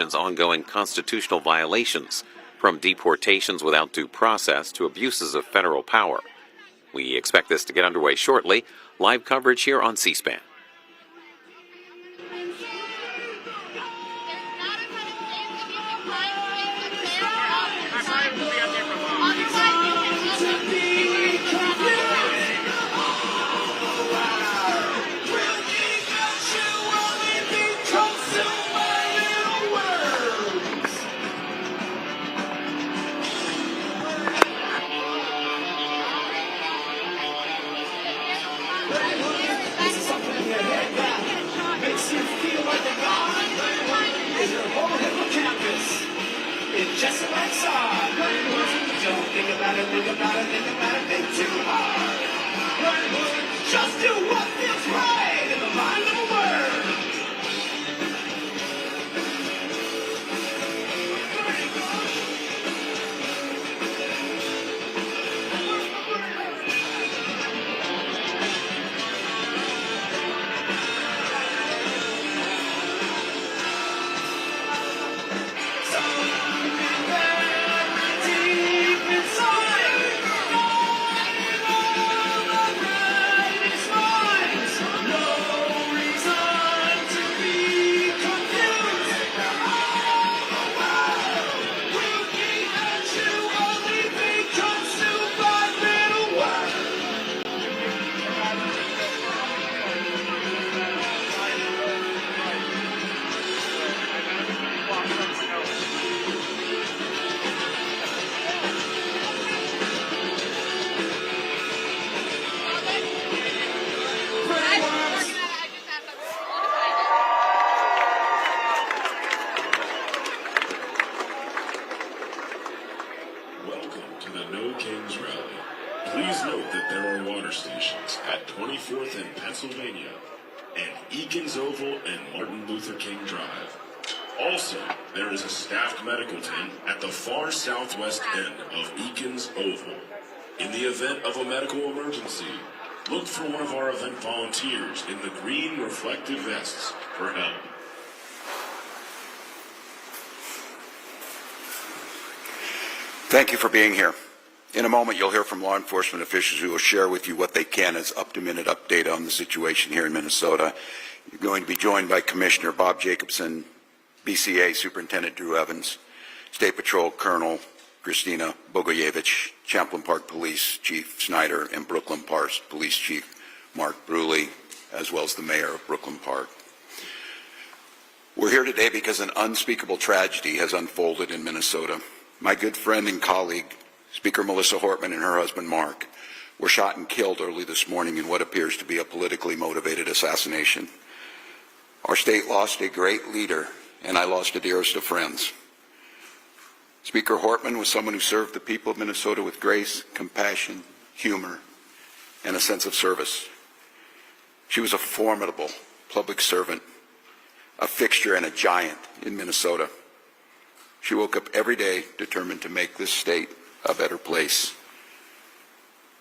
ongoing constitutional violations, from deportations without due process to abuses of federal power. We expect this to get underway shortly. Live coverage here on C-SPAN. Just like saw, don't think about it, think too hard. Just do what feels right in the mind of a word. Please note that there are water stations at 24th and Pennsylvania and Eakins Oval and Martin Luther King Drive. Also, there is a staffed medical tent at the far southwest end of Eakins Oval. In the event of a medical emergency, look for one of our event volunteers in the green reflective vests for help. Thank you for being here. In a moment, you'll hear from law enforcement officials who will share with you what they can as up-to-minute update on the situation here in Minnesota. You're going to be joined by Commissioner Bob Jacobson, BCA Superintendent Drew Evans, State Patrol Colonel Christina Bogoyevich, Champlain Park Police Chief Snyder, and Brooklyn Park Police Chief Mark Bruley, as well as the Mayor of Brooklyn Park. We're here today because an unspeakable tragedy has unfolded in Minnesota. My good friend and colleague, Speaker Melissa Hortman, and her husband Mark were shot and killed early this morning in what appears to be a politically motivated assassination. Our state lost a great leader, and I lost a dearest of friends. Speaker Hortman was someone who served the people of Minnesota with grace, compassion, humor, and a sense of service. She was a formidable public servant, a fixture and a giant in Minnesota. She woke up every day determined to make this state a better place.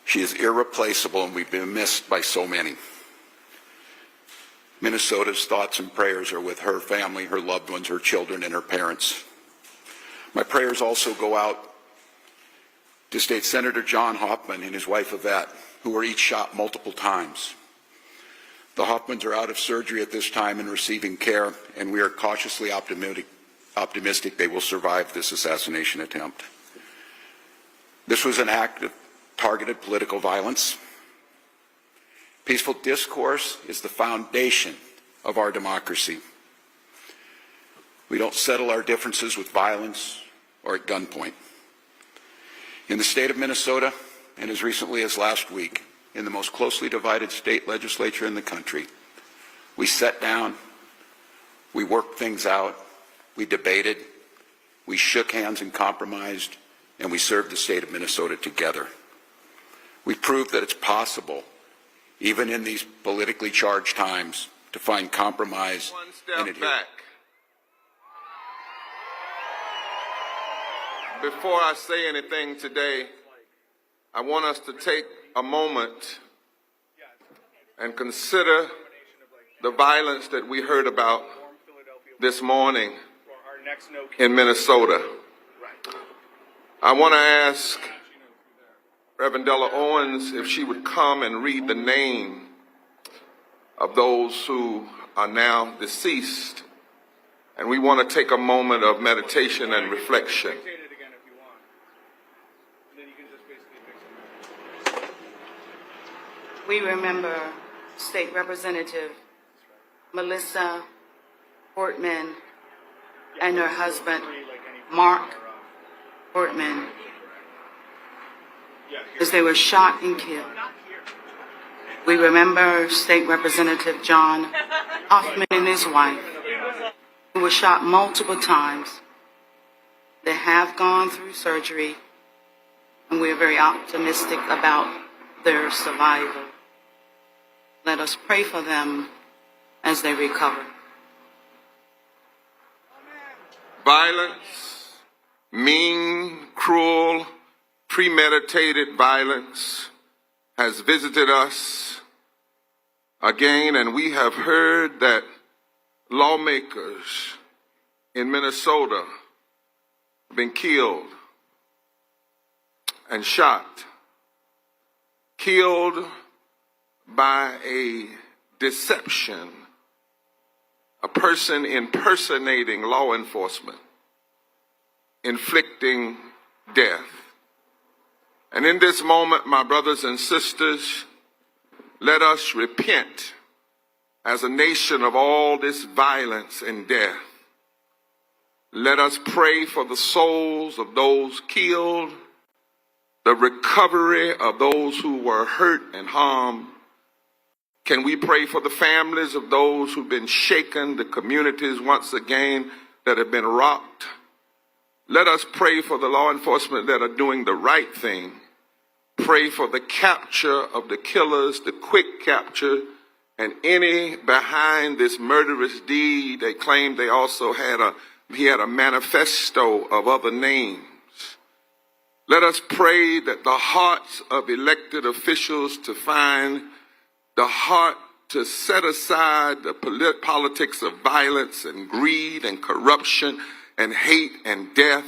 She is irreplaceable, and we've been missed by so many. Minnesota's thoughts and prayers are with her family, her loved ones, her children, and her parents. My prayers also go out to State Senator John Hoffman and his wife Yvette, who were each shot multiple times. The Hoffmans are out of surgery at this time and receiving care, and we are cautiously optimistic they will survive this assassination attempt. This was an act of targeted political violence. Peaceful discourse is the foundation of our democracy. We don't settle our differences with violence or at gunpoint. In the state of Minnesota, and as recently as last week, in the most closely divided state legislature in the country, we sat down, we worked things out, we debated, we shook hands and compromised, and we served the state of Minnesota together. We proved that it's possible, even in these politically charged times, to find compromise. One step back. Before I say anything today, I want us to take a moment and consider the violence that we heard about this morning in Minnesota. I want to ask Reverend Della Owens if she would come and read the name of those who are now deceased. And we want to take a moment of meditation and reflection. We remember State Representative Melissa Portman and her husband, Mark Portman, as they were shot and killed. We remember State Representative John Hoffman and his wife, who were shot multiple times. They have gone through surgery, and we are very optimistic about their survival. Let us pray for them as they recover. Violence, mean, cruel, premeditated violence has visited us again, and we have heard that lawmakers in Minnesota have been killed and shot, killed by a deception, a person impersonating law enforcement, inflicting death. And in this moment, my brothers and sisters, let us repent as a nation of all this violence and death. Let us pray for the souls of those killed, the recovery of those who were hurt and harmed. Can we pray for the families of those who've been shaken, the communities once again that have been rocked? Let us pray for the law enforcement that are doing the right thing. Pray for the capture of the killers, the quick capture, and any behind this murderous deed. They claim they also he had a manifesto of other names. Let us pray that the hearts of elected officials to find the heart to set aside the politics of violence and greed and corruption and hate and death,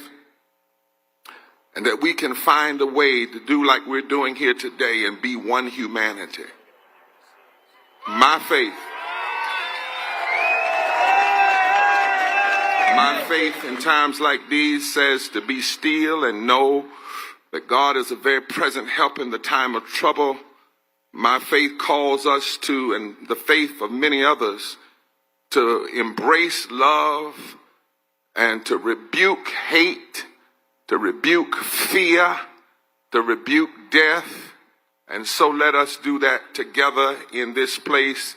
and that we can find a way to do like we're doing here today and be one humanity. My faith in times like these says to be still and know that God is a very present help in the time of trouble. My faith calls us to, and the faith of many others, to embrace love and to rebuke hate, to rebuke fear, to rebuke death. And so let us do that together in this place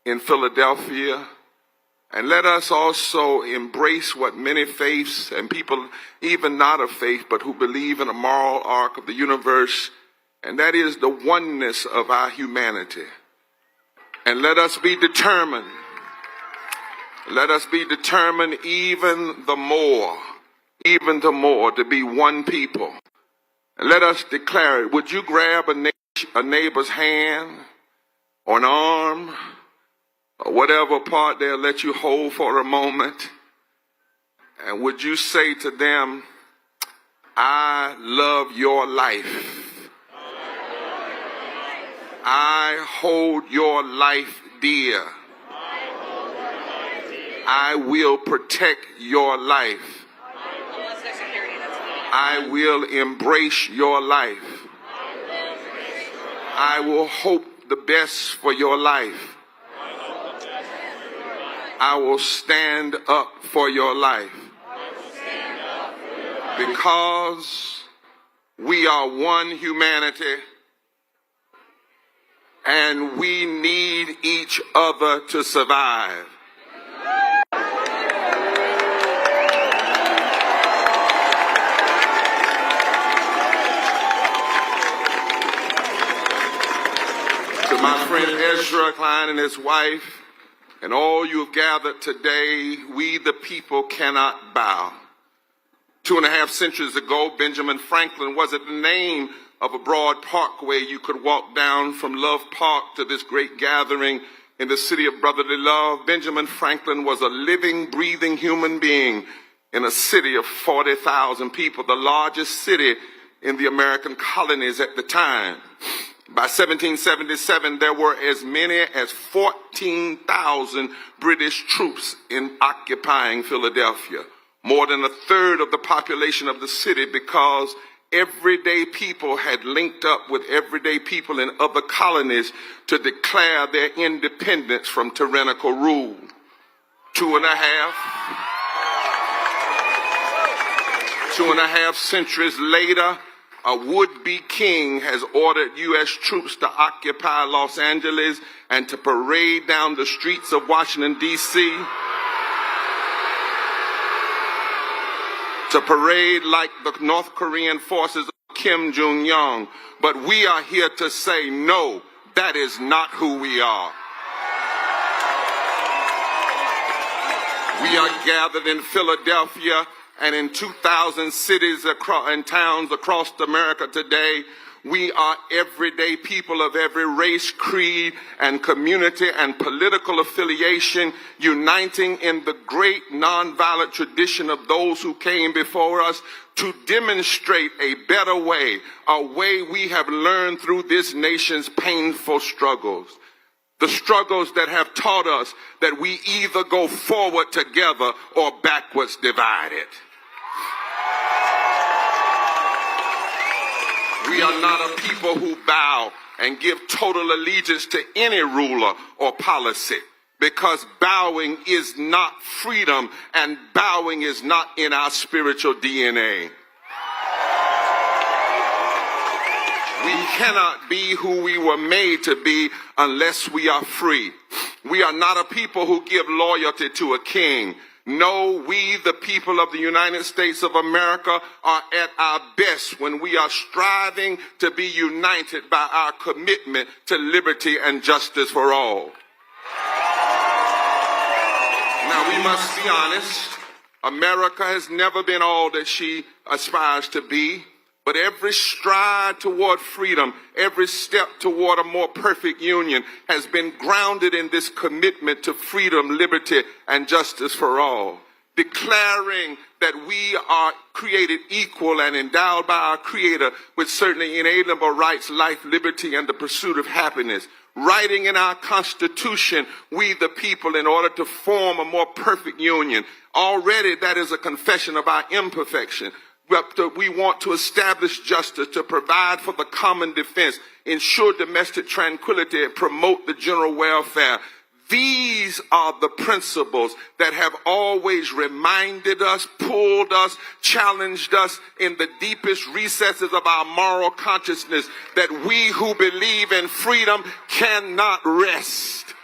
in Philadelphia. And let us also embrace what many faiths and people, even not of faith, but who believe in a moral arc of the universe, and that is the oneness of our humanity. And let us be determined. Let us be determined even the more to be one people. And let us declare it. Would you grab a neighbor's hand or an arm or whatever part they'll let you hold for a moment? And would you say to them, I love your life. I hold your life dear. I will protect your life. I will embrace your life. I will hope the best for your life. I will stand up for your life. Because we are one humanity and we need each other to survive. To my friend Ezra Klein and his wife, and all you have gathered today, we the people cannot bow. 2.5 centuries ago, Benjamin Franklin wasn't the name of a broad parkway you could walk down from Love Park to this great gathering in the city of brotherly love. Benjamin Franklin was a living, breathing human being. in a city of 40,000 people, the largest city in the American colonies at the time. By 1777, there were as many as 14,000 British troops in occupying Philadelphia, more than a third of the population of the city, because everyday people had linked up with everyday people in other colonies to declare their independence from tyrannical rule. 2.5 centuries later, a would-be king has ordered U.S. troops to occupy Los Angeles and to parade down the streets of Washington, D.C., to parade like the North Korean forces of Kim Jong-un. But we are here to say, no, that is not who we are. We are gathered in Philadelphia and in 2,000 cities and towns across America today. We are everyday people of every race, creed, and community and political affiliation, uniting in the great nonviolent tradition of those who came before us to demonstrate a better way, a way we have learned through this nation's painful struggles. The struggles that have taught us that we either go forward together or backwards divided. We are not a people who bow and give total allegiance to any ruler or policy, because bowing is not freedom and bowing is not in our spiritual DNA. We cannot be who we were made to be unless we are free. We are not a people who give loyalty to a king. No, we, the people of the United States of America, are at our best when we are striving to be united by our commitment to liberty and justice for all. Now, we must be honest. America has never been all that she aspires to be. But every stride toward freedom, every step toward a more perfect union has been grounded in this commitment to freedom, liberty, and justice for all. Declaring that we are created equal and endowed by our Creator with certain inalienable rights, life, liberty, and the pursuit of happiness. Writing in our Constitution, we the people, in order to form a more perfect union. Already that is a confession of our imperfection. We want to establish justice, to provide for the common defense, ensure domestic tranquility, and promote the general welfare. These are the principles that have always reminded us, pulled us, challenged us in the deepest recesses of our moral consciousness, that we who believe in freedom cannot rest.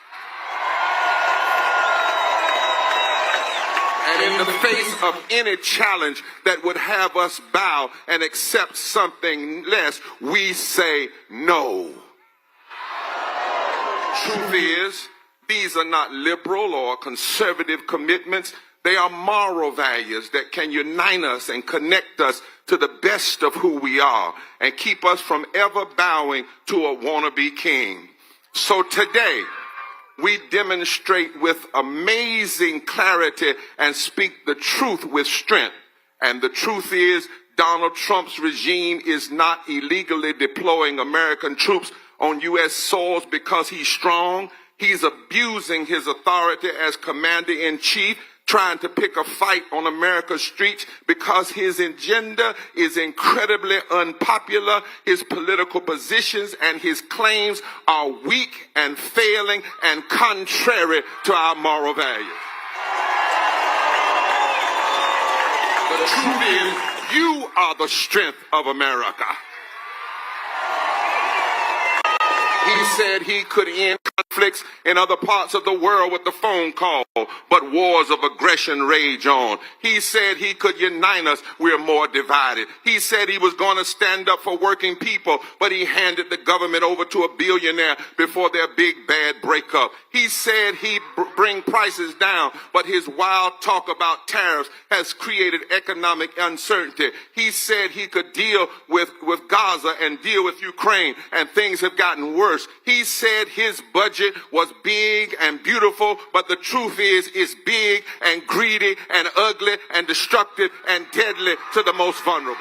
And in the face of any challenge that would have us bow and accept something less, we say no. Truth is, these are not liberal or conservative commitments. They are moral values that can unite us and connect us to the best of who we are and keep us from ever bowing to a wannabe king. So today, we demonstrate with amazing clarity and speak the truth with strength. And the truth is, Donald Trump's regime is not illegally deploying American troops on U.S. soils because he's strong. He's abusing his authority as commander-in-chief, trying to pick a fight on America's streets because his agenda is incredibly unpopular. His political positions and his claims are weak and failing and contrary to our moral values. The truth is, you are the strength of America. He said he could end conflicts in other parts of the world with the phone call, but wars of aggression rage on. He said he could unite us. We're more divided. He said he was going to stand up for working people, but he handed the government over to a billionaire before their big bad breakup. He said he'd bring prices down, but his wild talk about tariffs has created economic uncertainty. He said he could deal with Gaza and deal with Ukraine, and things have gotten worse. He said his budget budget was big and beautiful, but the truth is it's big and greedy and ugly and destructive and deadly to the most vulnerable.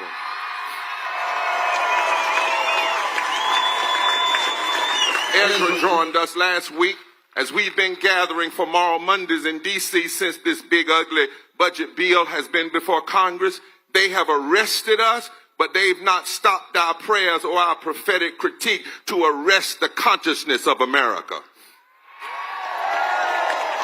Ezra joined us last week as we've been gathering for Moral Mondays in D.C. since this big, ugly budget bill has been before Congress. They have arrested us, but they've not stopped our prayers or our prophetic critique to arrest the consciousness of America.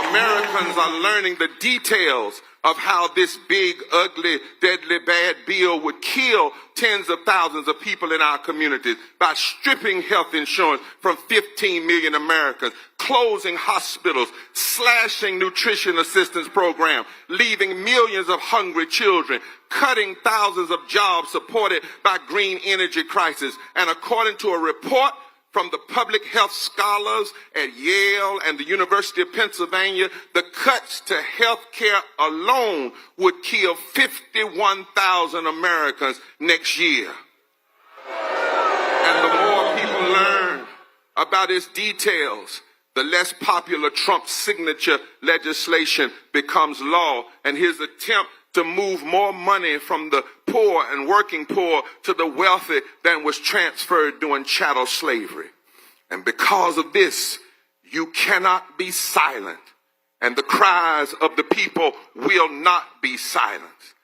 Americans are learning the details of how this big, ugly, deadly, bad bill would kill tens of thousands of people in our communities by stripping health insurance from 15 million Americans, closing hospitals, slashing nutrition assistance programs, leaving millions of hungry children, cutting thousands of jobs supported by green energy crisis. And according to a report from the public health scholars at Yale and the University of Pennsylvania, the cuts to health care alone would kill 51,000 Americans next year. And the more people learn about its details, the less popular Trump's signature legislation becomes law, and his attempt to move more money from the poor and working poor to the wealthy than was transferred during chattel slavery. And because of this, you cannot be silent, and the cries of the people will not be silenced.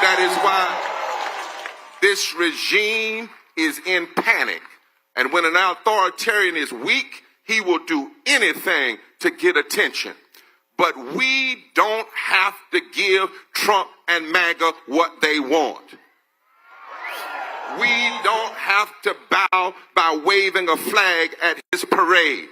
That is why this regime is in panic, and when an authoritarian is weak, he will do anything to get attention. But we don't have to give Trump and MAGA what they want. We don't have to bow by waving a flag at his parade.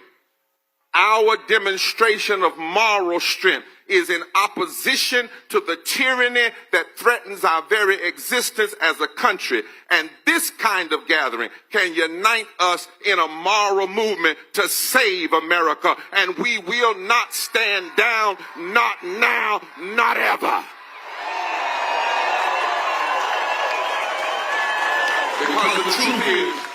Our demonstration of moral strength is in opposition to the tyranny that threatens our very existence as a country. And this kind of gathering can unite us in a moral movement to save America. And we will not stand down, not now, not ever. Because the truth is,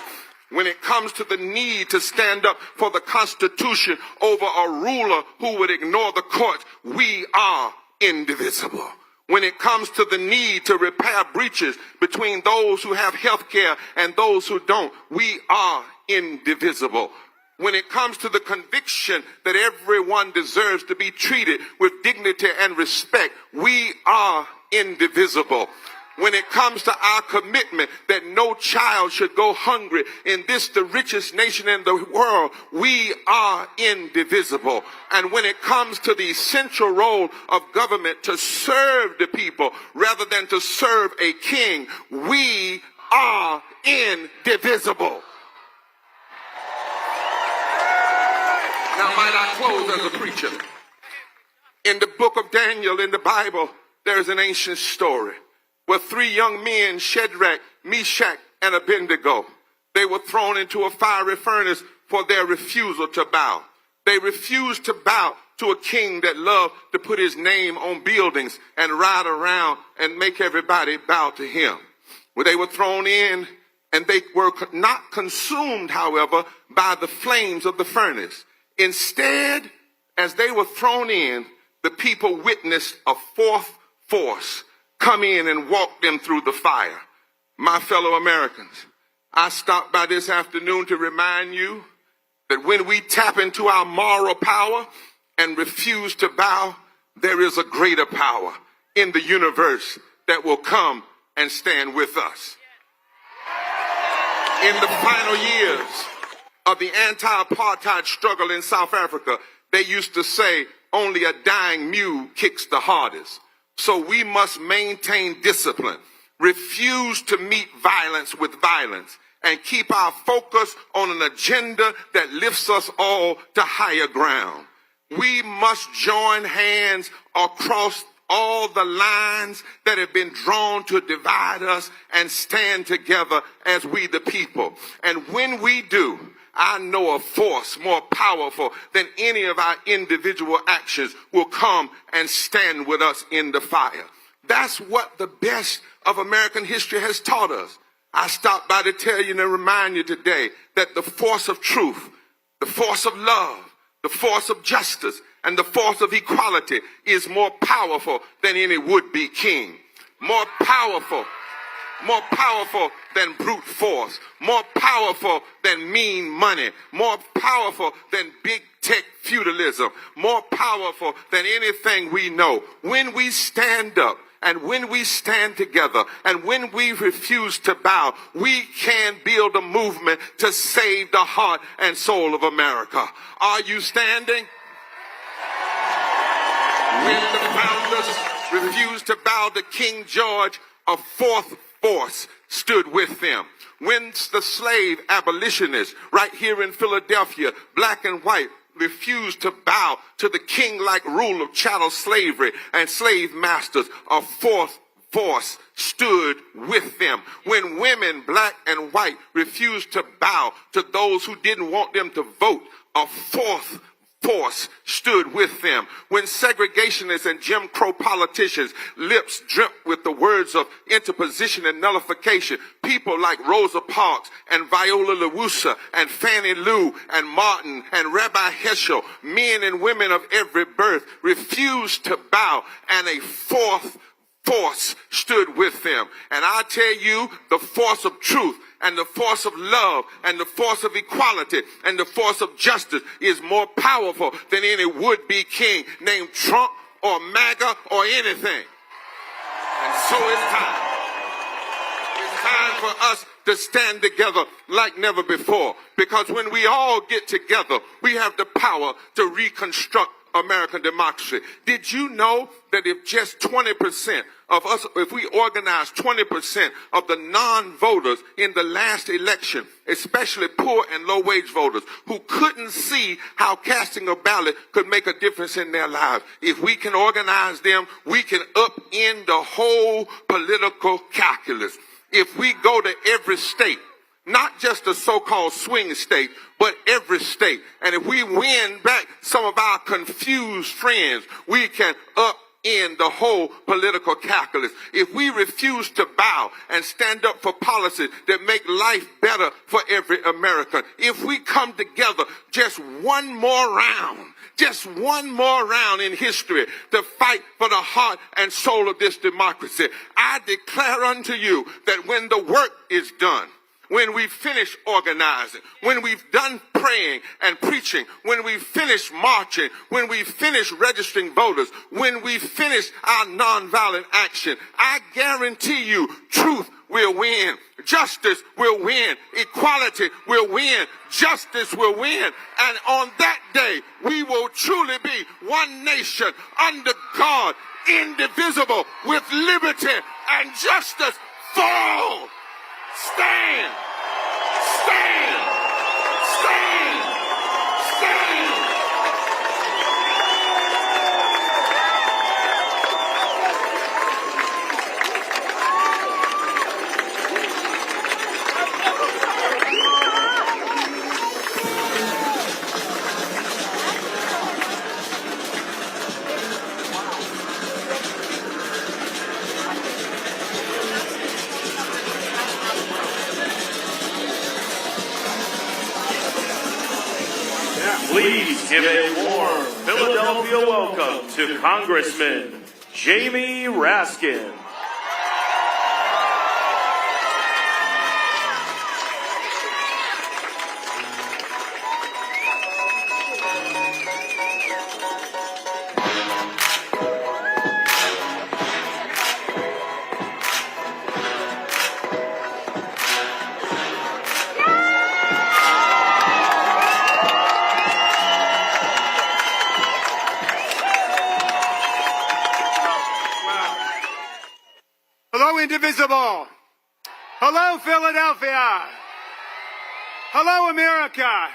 when it comes to the need to stand up for the Constitution over a ruler who would ignore the courts, we are indivisible. When it comes to the need to repair breaches between those who have health care and those who don't, we are indivisible. When it comes to the conviction that everyone deserves to be treated with dignity and respect, we are indivisible. When it comes to our commitment that no child should go hungry in this, the richest nation in the world, we are indivisible. And when it comes to the essential role of government to serve the people rather than to serve a king, we are indivisible. Now, might I close as a preacher? In the book of Daniel in the Bible, there is an ancient story where three young men, Shadrach, Meshach, and Abednego, they were thrown into a fiery furnace for their refusal to bow. They refused to bow to a king that loved to put his name on buildings and ride around and make everybody bow to him. Well, they were thrown in, and they were not consumed, however, by the flames of the furnace. Instead, as they were thrown in, the people witnessed a fourth force come in and walk them through the fire. My fellow Americans, I stopped by this afternoon to remind you that when we tap into our moral power and refuse to bow, there is a greater power in the universe that will come and stand with us. In the final years of the anti-apartheid struggle in South Africa, they used to say only a dying mule kicks the hardest. So we must maintain discipline, refuse to meet violence with violence, and keep our focus on an agenda that lifts us all to higher ground. We must join hands across all the lines that have been drawn to divide us and stand together as we the people. And when we do, I know a force more powerful than any of our individual actions will come and stand with us in the fire. That's what the best of American history has taught us. I stopped by to tell you and remind you today that the force of truth the force of love, the force of justice, and the force of equality is more powerful than any would-be king. More powerful than brute force, more powerful than mean money, more powerful than big tech feudalism, more powerful than anything we know. When we stand up and when we stand together and when we refuse to bow, we can build a movement to save the heart and soul of America. Are you standing? When the founders refused to bow to King George, a fourth force stood with them. When the slave abolitionists right here in Philadelphia, black and white, refused to bow to the king-like rule of chattel slavery and slave masters, a fourth force stood with them. When women, black and white, refused to bow to those who didn't want them to vote, a fourth force stood with them. When segregationists and Jim Crow politicians' lips dripped with the words of interposition and nullification, people like Rosa Parks and Viola LaRussa and Fannie Lou and Martin and Rabbi Heschel, men and women of every birth, refused to bow, and a fourth force stood with them. And I tell you, the force of truth and the force of love and the force of equality and the force of justice is more powerful than any would-be king named Trump or MAGA or anything. And so it's time. It's time for us to stand together like never before. Because when we all get together, we have the power to reconstruct American democracy. Did you know that if just 20% of us, if we organize 20% of the non-voters in the last election, especially poor and low-wage voters who couldn't see how casting a ballot could make a difference in their lives, if we can organize them, we can upend the whole political calculus. If we go to every state, not just the so-called swing state, but every state. And if we win back some of our confused friends, we can upend the whole political calculus. If we refuse to bow and stand up for policies that make life better for every American, if we come together just one more round in history to fight for the heart and soul of this democracy, I declare unto you that when the work is done, when we finish organizing, when we've done praying and preaching, when we finish marching, when we finish registering voters, when we finish our nonviolent action, I guarantee you truth will win, justice will win, equality will win, justice will win. And on that day, we will truly be one nation under God, indivisible, with liberty and justice for all. Stand! Stand! Stand! Stand! Please give a warm Philadelphia welcome to Congressman Jamie Raskin. Hello, Indivisible. Hello, Philadelphia. Hello, America.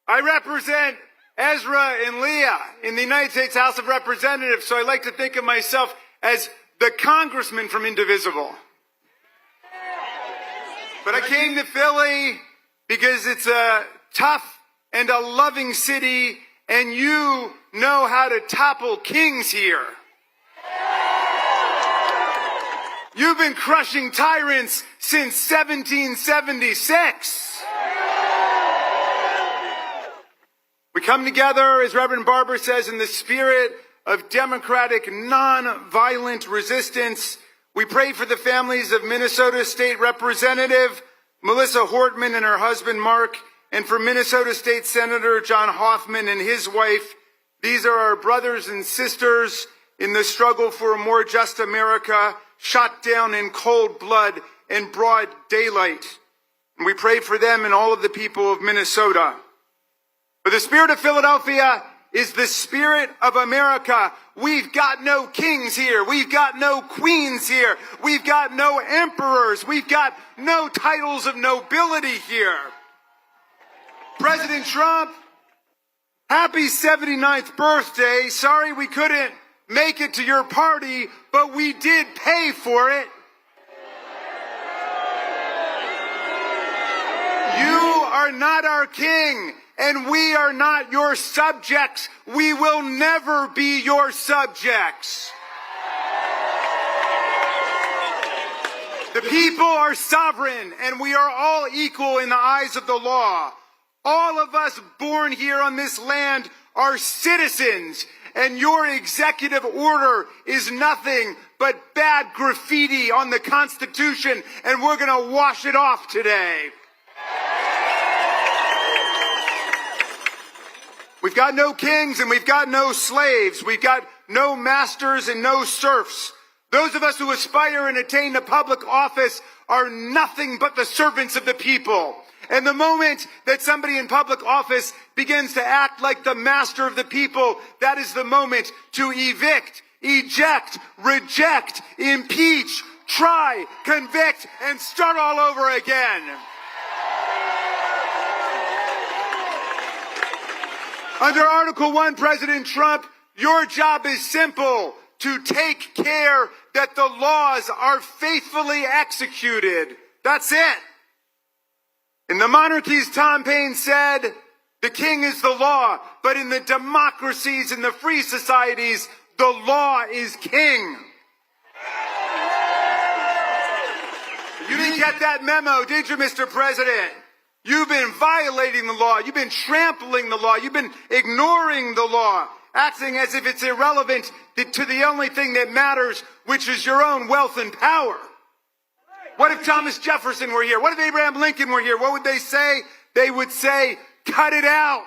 I represent Ezra and Leah in the United States House of Representatives, so I like to think of myself as the congressman from Indivisible. But I came to Philly because it's a tough and a loving city, and you know how to topple kings here. You've been crushing tyrants since 1776. We come together, as Reverend Barber says, in the spirit of democratic, non-violent resistance. We pray for the families of Minnesota State Representative Melissa Hortman and her husband Mark, and for Minnesota State Senator John Hoffman and his wife. These are our brothers and sisters in the struggle for a more just America, shot down in cold blood and broad daylight. And we pray for them and all of the people of Minnesota. For the spirit of Philadelphia is the spirit of America. We've got no kings here. We've got no queens here. We've got no emperors. We've got no titles of nobility here. President Trump, happy 79th birthday. Sorry we couldn't make it to your party, but we did pay for it. You are not our king, and we are not your subjects. We will never be your subjects. The people are sovereign, and we are all equal in the eyes of the law. All of us born here on this land are citizens, and your executive order is nothing but bad graffiti on the Constitution, and we're going to wash it off today. We've got no kings and we've got no slaves. We've got no masters and no serfs. Those of us who aspire and attain to public office are nothing but the servants of the people. And the moment that somebody in public office begins to act like the master of the people, that is the moment to evict, eject, reject, impeach, try, convict, and start all over again. Under Article 1, President Trump, your job is simple: to take care that the laws are faithfully executed. That's it. In the monarchies, Tom Paine said, the king is the law, but in the democracies and the free societies, the law is king. You didn't get that memo, did you, Mr. President? You've been violating the law. You've been trampling the law. You've been ignoring the law, acting as if it's irrelevant to the only thing that matters, which is your own wealth and power. What if Thomas Jefferson were here? What if Abraham Lincoln were here? What would they say? They would say, cut it out.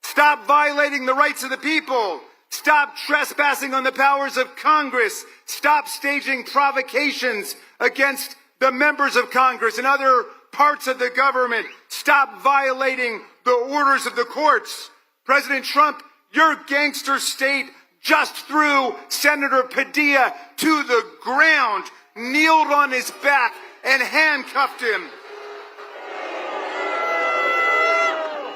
Stop violating the rights of the people. Stop trespassing on the powers of Congress. Stop staging provocations against the members of Congress and other parts of the government. Stop violating the orders of the courts. President Trump, your gangster state just threw Senator Padilla to the ground, kneeled on his back, and handcuffed him.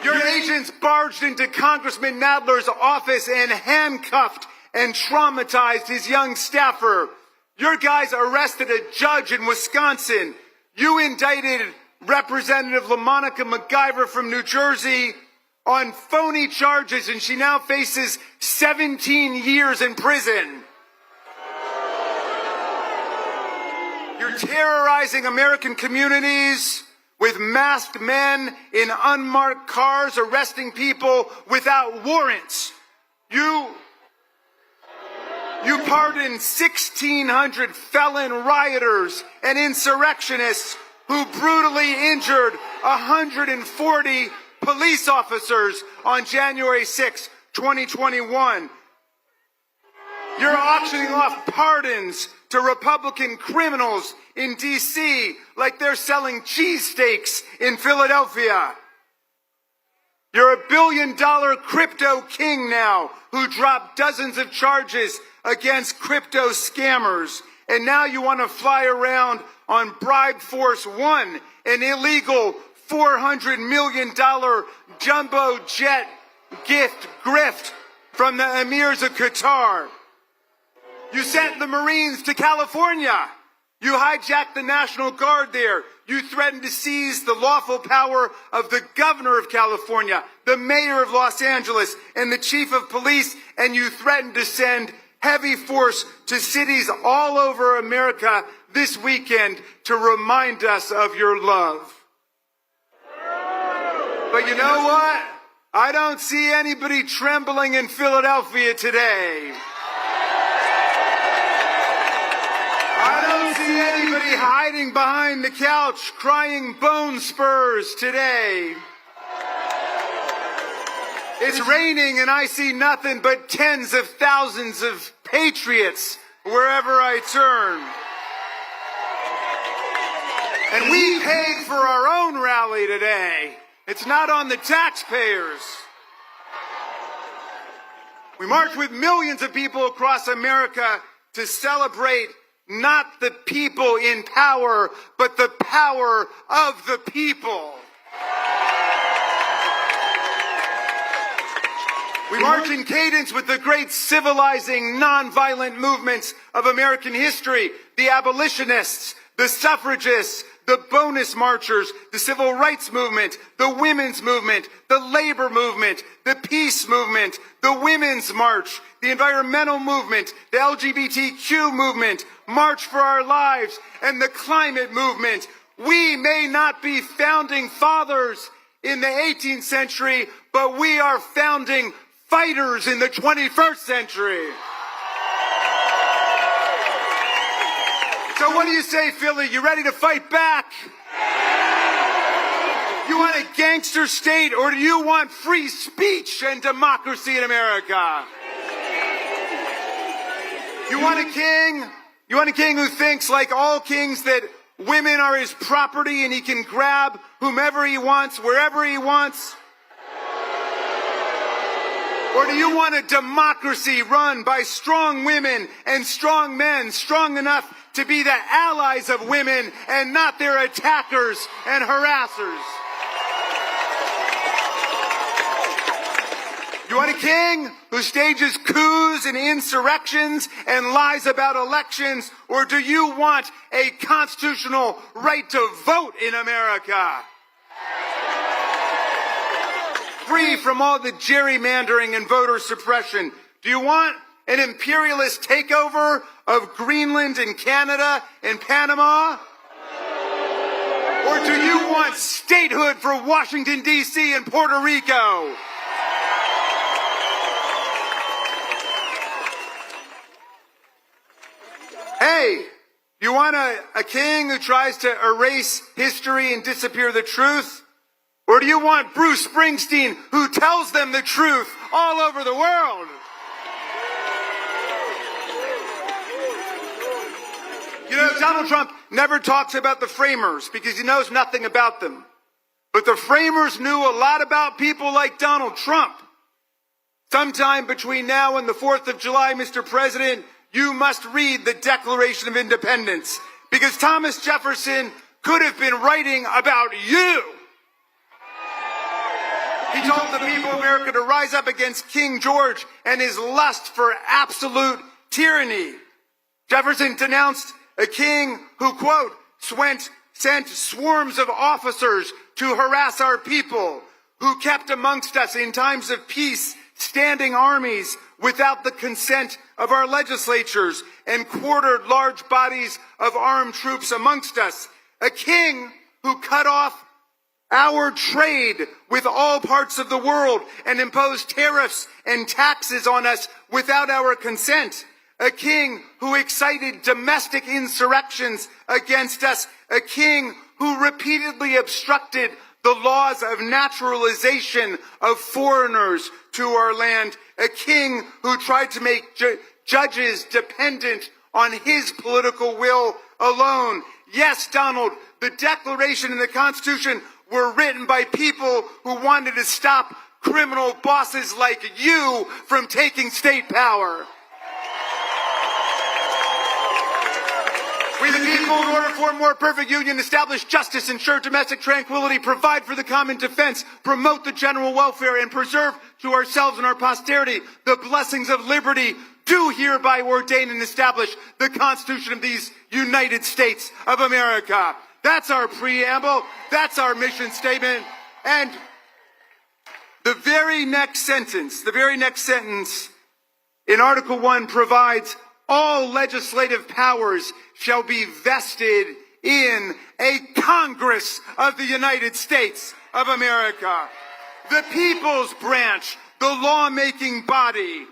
Your agents barged into Congressman Nadler's office and handcuffed and traumatized his young staffer. Your guys arrested a judge in Wisconsin. You indicted Representative LaMonica MacGyver from New Jersey on phony charges, and she now faces 17 years in prison. You're terrorizing American communities with masked men in unmarked cars, arresting people without warrants. You pardoned 1,600 felon rioters and insurrectionists who brutally injured 140 police officers on January 6, 2021. You're auctioning off pardons to Republican criminals in D.C. like they're selling cheesesteaks in Philadelphia. You're a billion-dollar crypto king now who dropped dozens of charges against crypto scammers. And now you want to fly around on Bribe Force One, an illegal $400 million jumbo jet gift grift from the emirs of Qatar. You sent the Marines to California. You hijacked the National Guard there. You threatened to seize the lawful power of the governor of California, the mayor of Los Angeles, and the chief of police, and you threatened to send heavy force to cities all over America this weekend to remind us of your love. But you know what? I don't see anybody trembling in Philadelphia today. I don't see anybody hiding behind the couch crying bone spurs today. It's raining and I see nothing but tens of thousands of patriots wherever I turn. And we paid for our own rally today. It's not on the taxpayers. We marched with millions of people across America to celebrate not the people in power, but the power of the people. We march in cadence with the great civilizing, nonviolent movements of American history, the abolitionists, the suffragists, the bonus marchers, the civil rights movement, the women's movement, the labor movement, the peace movement, the women's march, the environmental movement, the LGBTQ movement, March for Our Lives, and the climate movement. We may not be founding fathers in the 18th century, but we are founding fighters in the 21st century. So what do you say, Philly? You ready to fight back? You want a gangster state, or do you want free speech and democracy in America? You want a king? You want a king who thinks, like all kings, that women are his property and he can grab whomever he wants, wherever he wants? Or do you want a democracy run by strong women and strong men, strong enough to be the allies of women and not their attackers and harassers? You want a king who stages coups and insurrections and lies about elections? Or do you want a constitutional right to vote in America? Free from all the gerrymandering and voter suppression. Do you want an imperialist takeover of Greenland and Canada and Panama? Or do you want statehood for Washington, D.C. and Puerto Rico? Hey, you want a king who tries to erase history and disappear the truth? Or do you want Bruce Springsteen who tells them the truth all over the world? You know, Donald Trump never talks about the framers because he knows nothing about them. But the framers knew a lot about people like Donald Trump. Sometime between now and the 4th of July, Mr. President, you must read the Declaration of Independence because Thomas Jefferson could have been writing about you. He told the people of America to rise up against King George and his lust for absolute tyranny. Jefferson denounced a king who, quote, sent swarms of officers to harass our people, who kept amongst us in times of peace standing armies without the consent of our legislatures and quartered large bodies of armed troops amongst us. A king who cut off our trade with all parts of the world and imposed tariffs and taxes on us without our consent. A king who excited domestic insurrections against us. A king who repeatedly obstructed the laws of naturalization of foreigners to our land. A king who tried to make judges dependent on his political will alone. Yes, Donald, the Declaration and the Constitution were written by people who wanted to stop criminal bosses like you from taking state power. We the people, in order for a more perfect union, establish justice, ensure domestic tranquility, provide for the common defense, promote the general welfare, and preserve to ourselves and our posterity the blessings of liberty, do hereby ordain and establish the Constitution of these United States of America. That's our preamble. That's our mission statement. And the very next sentence in Article 1 provides all legislative powers shall be vested in a Congress of the United States of America. The people's branch, the lawmaking body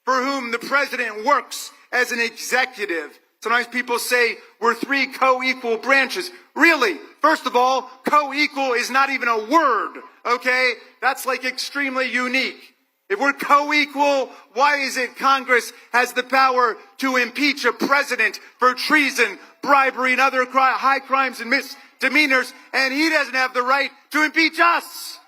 for whom the president works as an executive. Sometimes people say we're three co-equal branches. Really, first of all, co-equal is not even a word, okay? That's like extremely unique. If we're co-equal, why is it Congress has the power to impeach a president for treason, bribery, and other high crimes and misdemeanors, and he doesn't have the right to impeach us?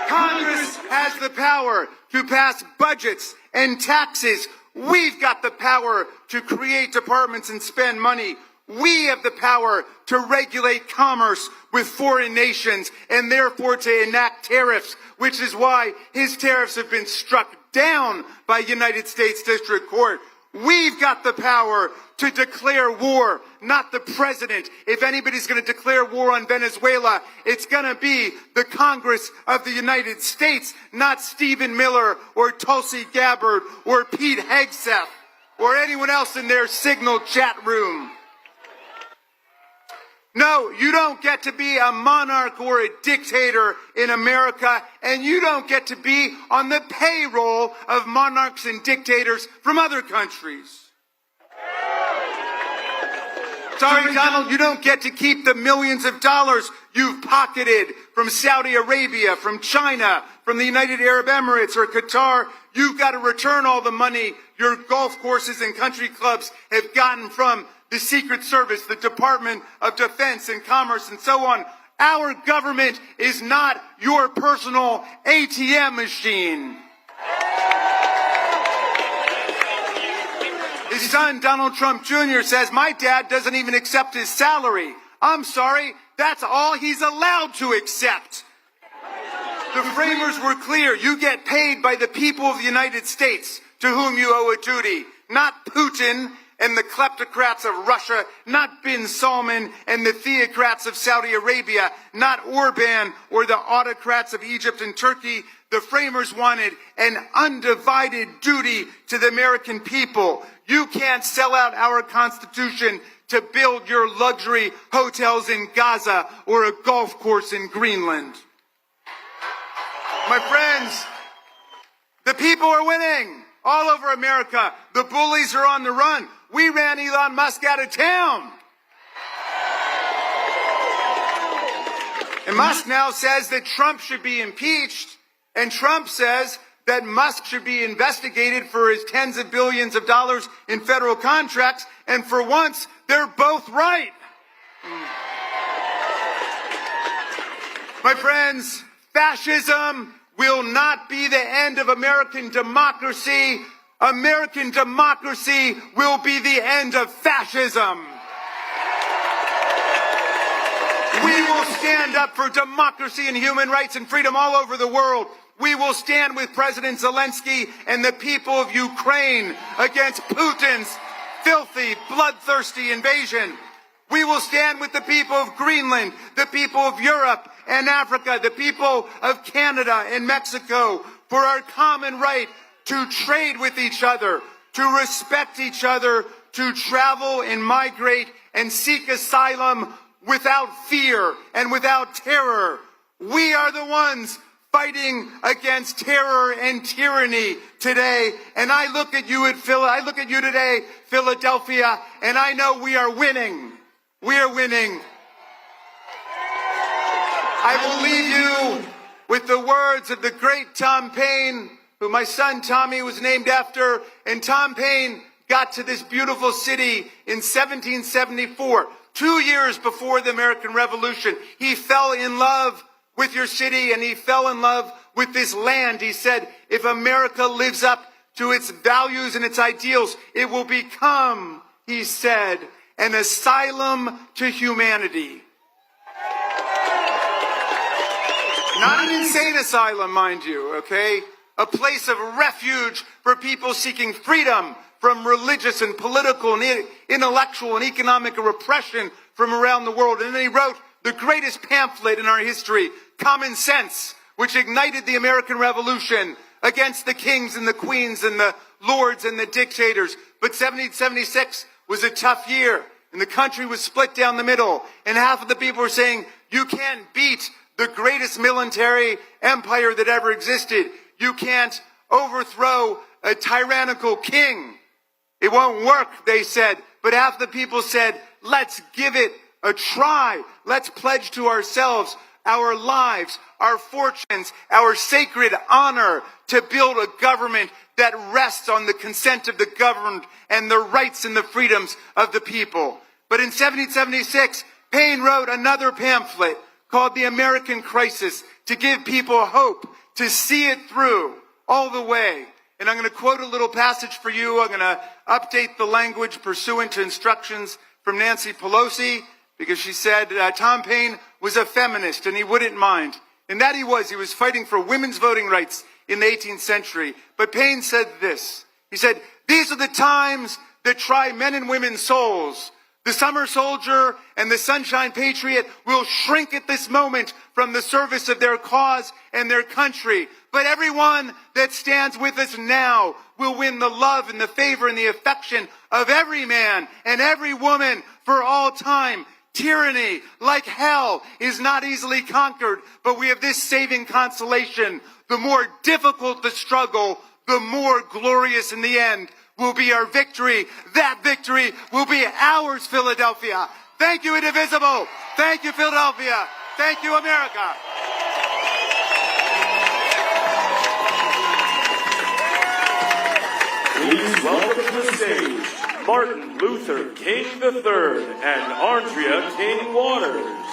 Congress has the power to pass budgets and taxes. We've got the power to create departments and spend money. We have the power to regulate commerce with foreign nations and therefore to enact tariffs, which is why his tariffs have been struck down by United States District Court. We've got the power to declare war, not the president. If anybody's going to declare war on Venezuela, it's going to be the Congress of the United States, not Stephen Miller or Tulsi Gabbard or Pete Hegseth or anyone else in their Signal chat room. No, you don't get to be a monarch or a dictator in America, and you don't get to be on the payroll of monarchs and dictators from other countries. Sorry, Donald, you don't get to keep the millions of dollars you've pocketed from Saudi Arabia, from China, from the United Arab Emirates or Qatar. You've got to return all the money your golf courses and country clubs have gotten from the Secret Service, the Department of Defense and Commerce, and so on. Our government is not your personal ATM machine. His son, Donald Trump Jr., says, my dad doesn't even accept his salary. I'm sorry, that's all he's allowed to accept. The framers were clear. You get paid by the people of the United States to whom you owe a duty, not Putin and the kleptocrats of Russia, not bin Salman and the theocrats of Saudi Arabia, not Orban or the autocrats of Egypt and Turkey. The framers wanted an undivided duty to the American people. You can't sell out our Constitution to build your luxury hotels in Gaza or a golf course in Greenland. My friends, the people are winning all over America. The bullies are on the run. We ran Elon Musk out of town. And Musk now says that Trump should be impeached. And Trump says that Musk should be investigated for his tens of billions of dollars in federal contracts. And for once, they're both right. My friends, fascism will not be the end of American democracy. American democracy will be the end of fascism. We will stand up for democracy and human rights and freedom all over the world. We will stand with President Zelensky and the people of Ukraine against Putin's filthy, bloodthirsty invasion. We will stand with the people of Greenland, the people of Europe and Africa, the people of Canada and Mexico for our common right to trade with each other, to respect each other, to travel and migrate and seek asylum without fear and without terror. We are the ones fighting against terror and tyranny today. And I look at you today, Philadelphia, and I know we are winning. We are winning. I will leave you with the words of the great Tom Paine, who my son Tommy was named after. And Tom Paine got to this beautiful city in 1774, 2 years before the American Revolution. He fell in love with your city and he fell in love with this land. He said, if America lives up to its values and its ideals, it will become, he said, an asylum to humanity. Not an insane asylum, mind you, okay? A place of refuge for people seeking freedom from religious and political and intellectual and economic repression from around the world. And then he wrote the greatest pamphlet in our history, Common Sense, which ignited the American Revolution against the kings and the queens and the lords and the dictators. But 1776 was a tough year, and the country was split down the middle. And half of the people were saying, you can't beat the greatest military empire that ever existed. You can't overthrow a tyrannical king. It won't work, they said. But half the people said, let's give it a try. Let's pledge to ourselves our lives, our fortunes, our sacred honor to build a government that rests on the consent of the governed and the rights and the freedoms of the people. But in 1776, Paine wrote another pamphlet called The American Crisis to give people hope, to see it through all the way. And I'm going to quote a little passage for you. I'm going to update the language pursuant to instructions from Nancy Pelosi, because she said Tom Paine was a feminist and he wouldn't mind. And that he was. He was fighting for women's voting rights in the 18th century. But Paine said this. He said, these are the times that try men and women's souls. The summer soldier and the sunshine patriot will shrink at this moment from the service of their cause and their country. But everyone that stands with us now will win the love and the favor and the affection of every man and every woman for all time. Tyranny, like hell, is not easily conquered, but we have this saving consolation. The more difficult the struggle, the more glorious in the end will be our victory. That victory will be ours, Philadelphia. Thank you, Indivisible. Thank you, Philadelphia. Thank you, America. Please welcome to the stage Martin Luther King III and Andrea King Waters.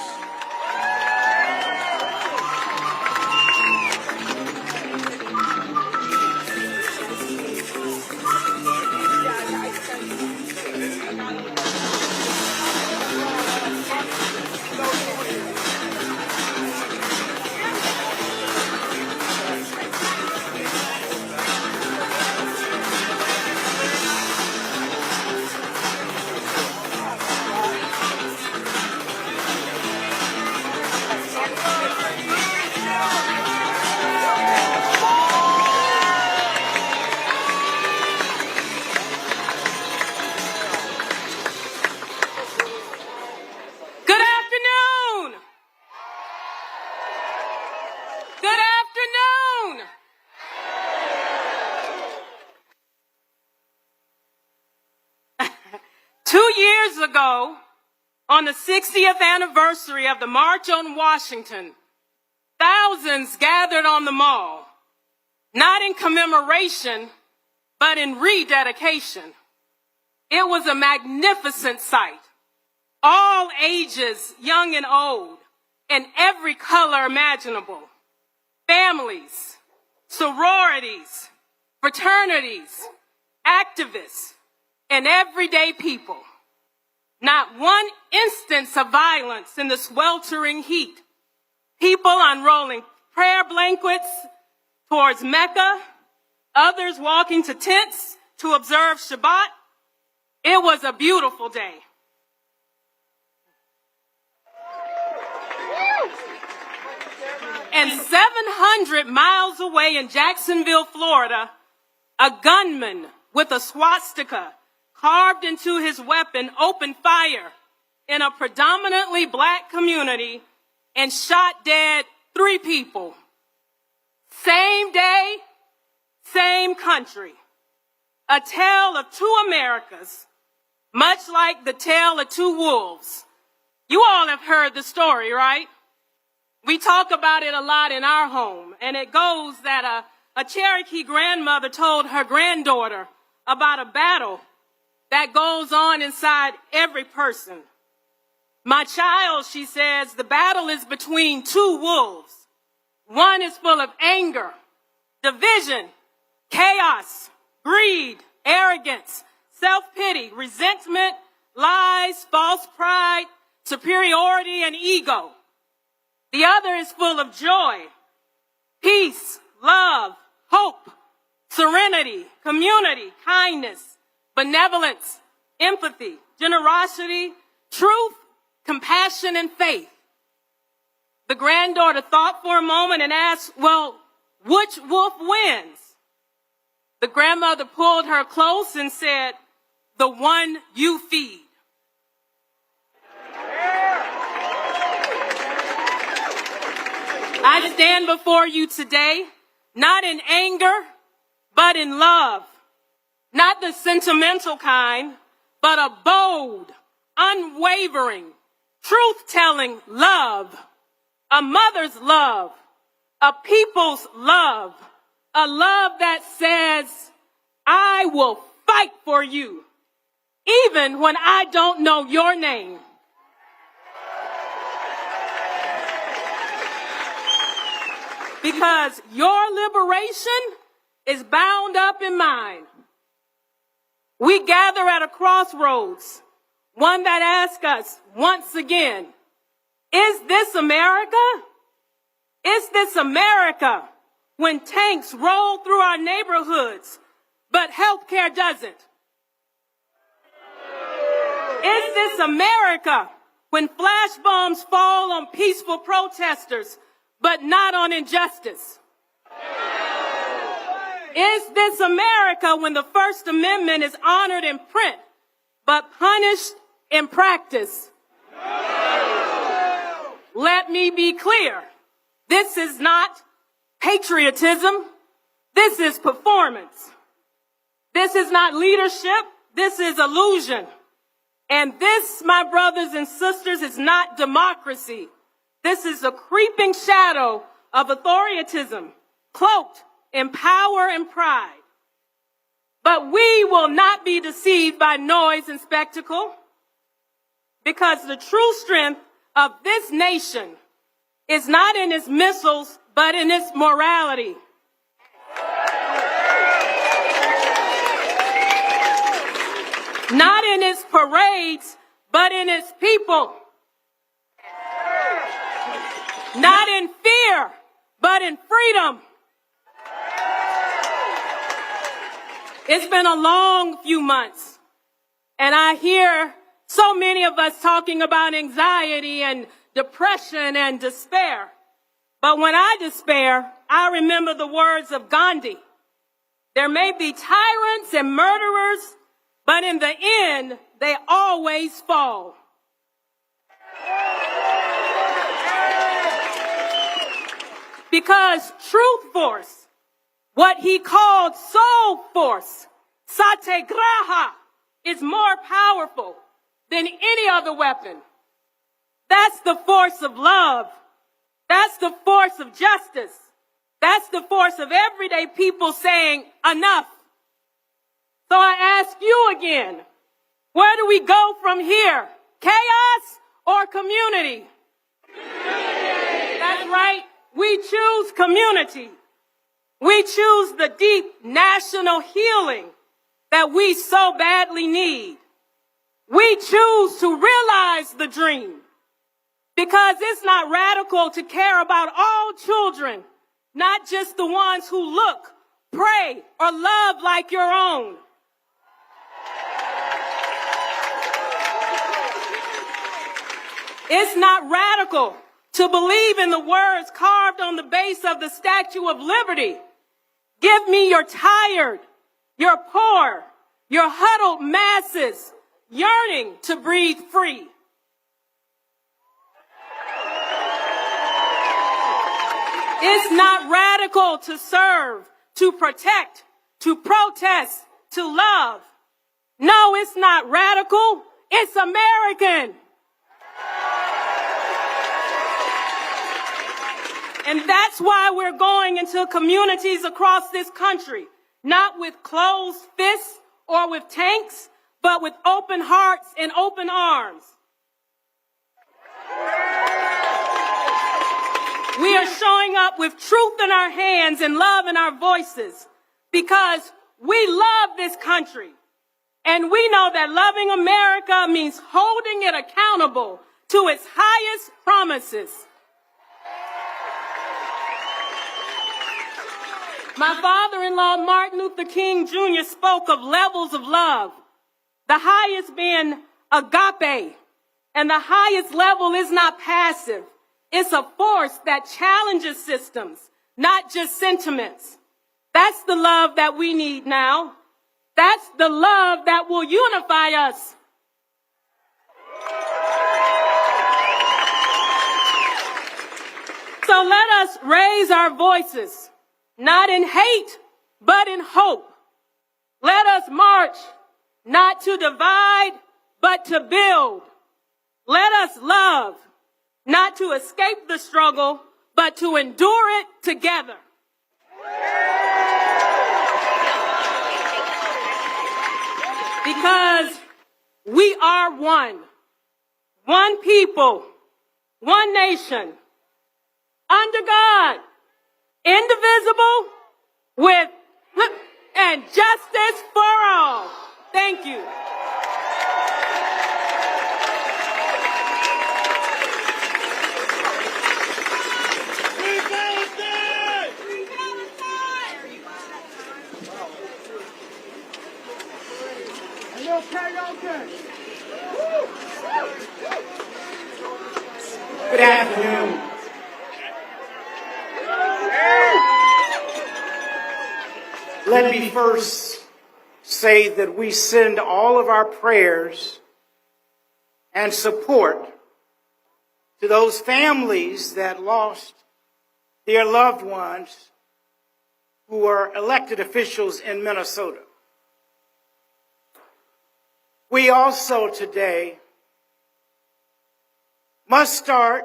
Ago, on the 60th anniversary of the March on Washington, thousands gathered on the Mall, not in commemoration, but in rededication. It was a magnificent sight. All ages, young and old, and every color imaginable. Families, sororities, fraternities, activists, and everyday people. Not one instance of violence in the sweltering heat. People unrolling prayer blankets towards Mecca, others walking to tents to observe Shabbat. It was a beautiful day. And 700 miles away in Jacksonville, Florida, a gunman with a swastika carved into his weapon opened fire in a predominantly black community and shot dead 3 people. Same day, same country. A tale of 2 Americas, much like the tale of 2 wolves. You all have heard the story, right? We talk about it a lot in our home, and it goes that a Cherokee grandmother told her granddaughter about a battle that goes on inside every person. My child, she says, the battle is between 2 wolves. One is full of anger, division, chaos, greed, arrogance, self-pity, resentment, lies, false pride, superiority, and ego. The other is full of joy, peace, love, hope, serenity, community, kindness, benevolence, empathy, generosity, truth, compassion, and faith. The granddaughter thought for a moment and asked, well, which wolf wins? The grandmother pulled her close and said, the one you feed. I stand before you today, not in anger, but in love. Not the sentimental kind, but a bold, unwavering, truth-telling love. A mother's love. A people's love. A love that says, I will fight for you, even when I don't know your name. Because your liberation is bound up in mine. We gather at a crossroads, one that asks us once again, is this America? Is this America when tanks roll through our neighborhoods, but healthcare doesn't? Is this America when flash bombs fall on peaceful protesters, but not on injustice? Is this America when the First Amendment is honored in print, but punished in practice? Let me be clear. This is not patriotism. This is performance. This is not leadership. This is illusion. And this, my brothers and sisters, is not democracy. This is a creeping shadow of authoritarianism, cloaked in power and pride. But we will not be deceived by noise and spectacle, because the true strength of this nation is not in its missiles, but in its morality. Not in its parades, but in its people. Not in fear, but in freedom. It's been a long few months, and I hear so many of us talking about anxiety and depression and despair. But when I despair, I remember the words of Gandhi. There may be tyrants and murderers, but in the end, they always fall. Because truth force, what he called soul force, satyagraha, is more powerful than any other weapon. That's the force of love. That's the force of justice. That's the force of everyday people saying enough. So I ask you again, where do we go from here? Chaos or community? That's right. We choose community. We choose the deep national healing that we so badly need. We choose to realize the dream, because it's not radical to care about all children, not just the ones who look, pray, or love like your own. It's not radical to believe in the words carved on the base of the Statue of Liberty. Give me your tired, your poor, your huddled masses yearning to breathe free. It's not radical to serve, to protect, to protest, to love. No, it's not radical. It's American. And that's why we're going into communities across this country, not with closed fists or with tanks, but with open hearts and open arms. We are showing up with truth in our hands and love in our voices, because we love this country. And we know that loving America means holding it accountable to its highest promises. My father-in-law, Martin Luther King Jr., spoke of levels of love, the highest being agape, and the highest level is not passive. It's a force that challenges systems, not just sentiments. That's the love that we need now. That's the love that will unify us. So let us raise our voices, not in hate, but in hope. Let us march, not to divide, but to build. Let us love, not to escape the struggle, but to endure it together. Because we are one people, one nation, under God, indivisible, with and justice for all. Thank you. Good afternoon. Let me first say that we send all of our prayers and support to those families that lost their loved ones who were elected officials in Minnesota. We also today must start,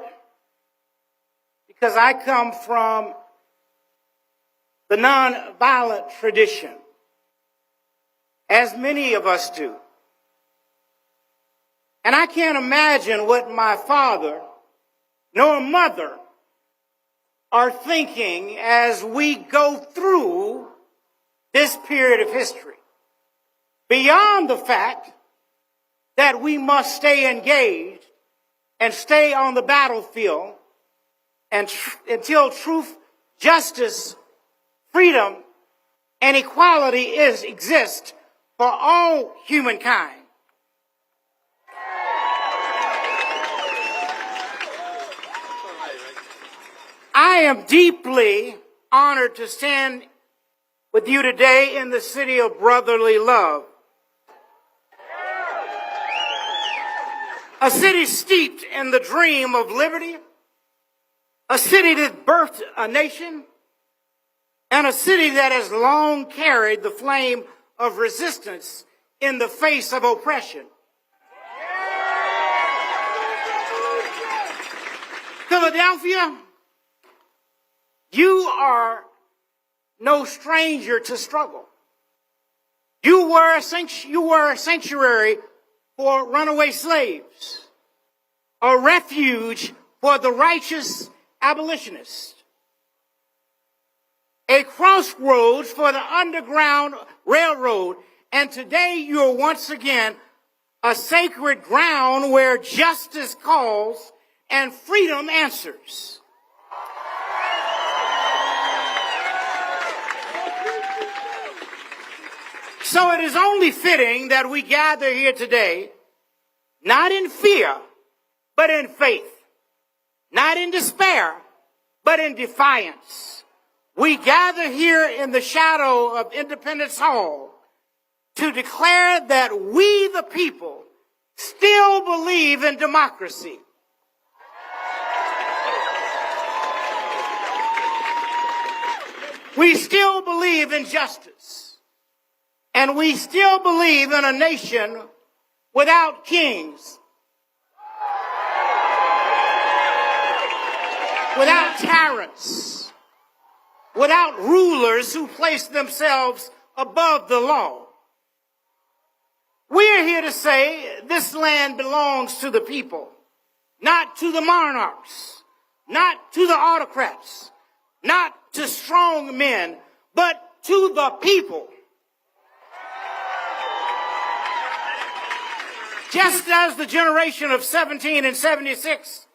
because I come from the nonviolent tradition, as many of us do. And I can't imagine what my father nor mother are thinking as we go through this period of history. Beyond the fact that we must stay engaged and stay on the battlefield until truth, justice, freedom, and equality exist for all humankind. I am deeply honored to stand with you today in the city of brotherly love. A city steeped in the dream of liberty, a city that birthed a nation, and a city that has long carried the flame of resistance in the face of oppression. Philadelphia, you are no stranger to struggle. You were a sanctuary for runaway slaves, a refuge for the righteous abolitionists, a crossroads for the Underground Railroad, and today you're once again a sacred ground where justice calls and freedom answers. So it is only fitting that we gather here today, not in fear, but in faith, not in despair, but in defiance. We gather here in the shadow of Independence Hall to declare that we, the people, still believe in democracy. We still believe in justice. And we still believe in a nation without kings, without tyrants, without rulers who place themselves above the law. We're here to say this land belongs to the people, not to the monarchs, not to the autocrats, not to strong men, but to the people. Just as the generation of 1776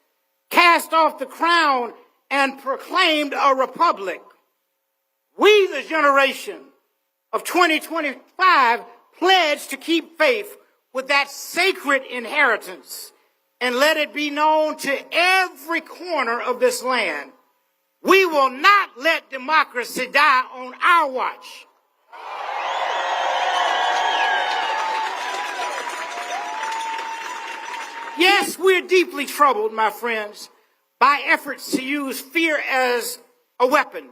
cast off the crown and proclaimed a republic, we, the generation of 2025, pledge to keep faith with that sacred inheritance and let it be known to every corner of this land. We will not let democracy die on our watch. Yes, we're deeply troubled, my friends, by efforts to use fear as a weapon,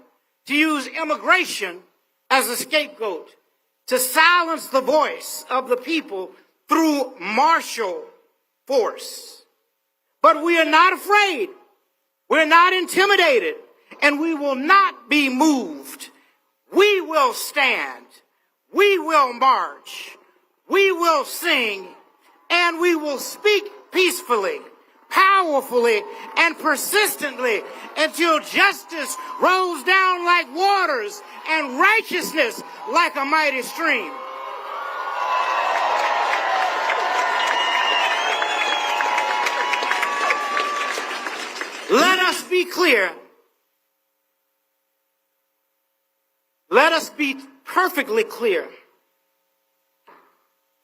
to use immigration as a scapegoat, to silence the voice of the people through martial force. But we are not afraid. We're not intimidated, and we will not be moved. We will stand. We will march. We will sing, and we will speak peacefully, powerfully, and persistently until justice rolls down like waters and righteousness like a mighty stream. Let us be clear. Let us be perfectly clear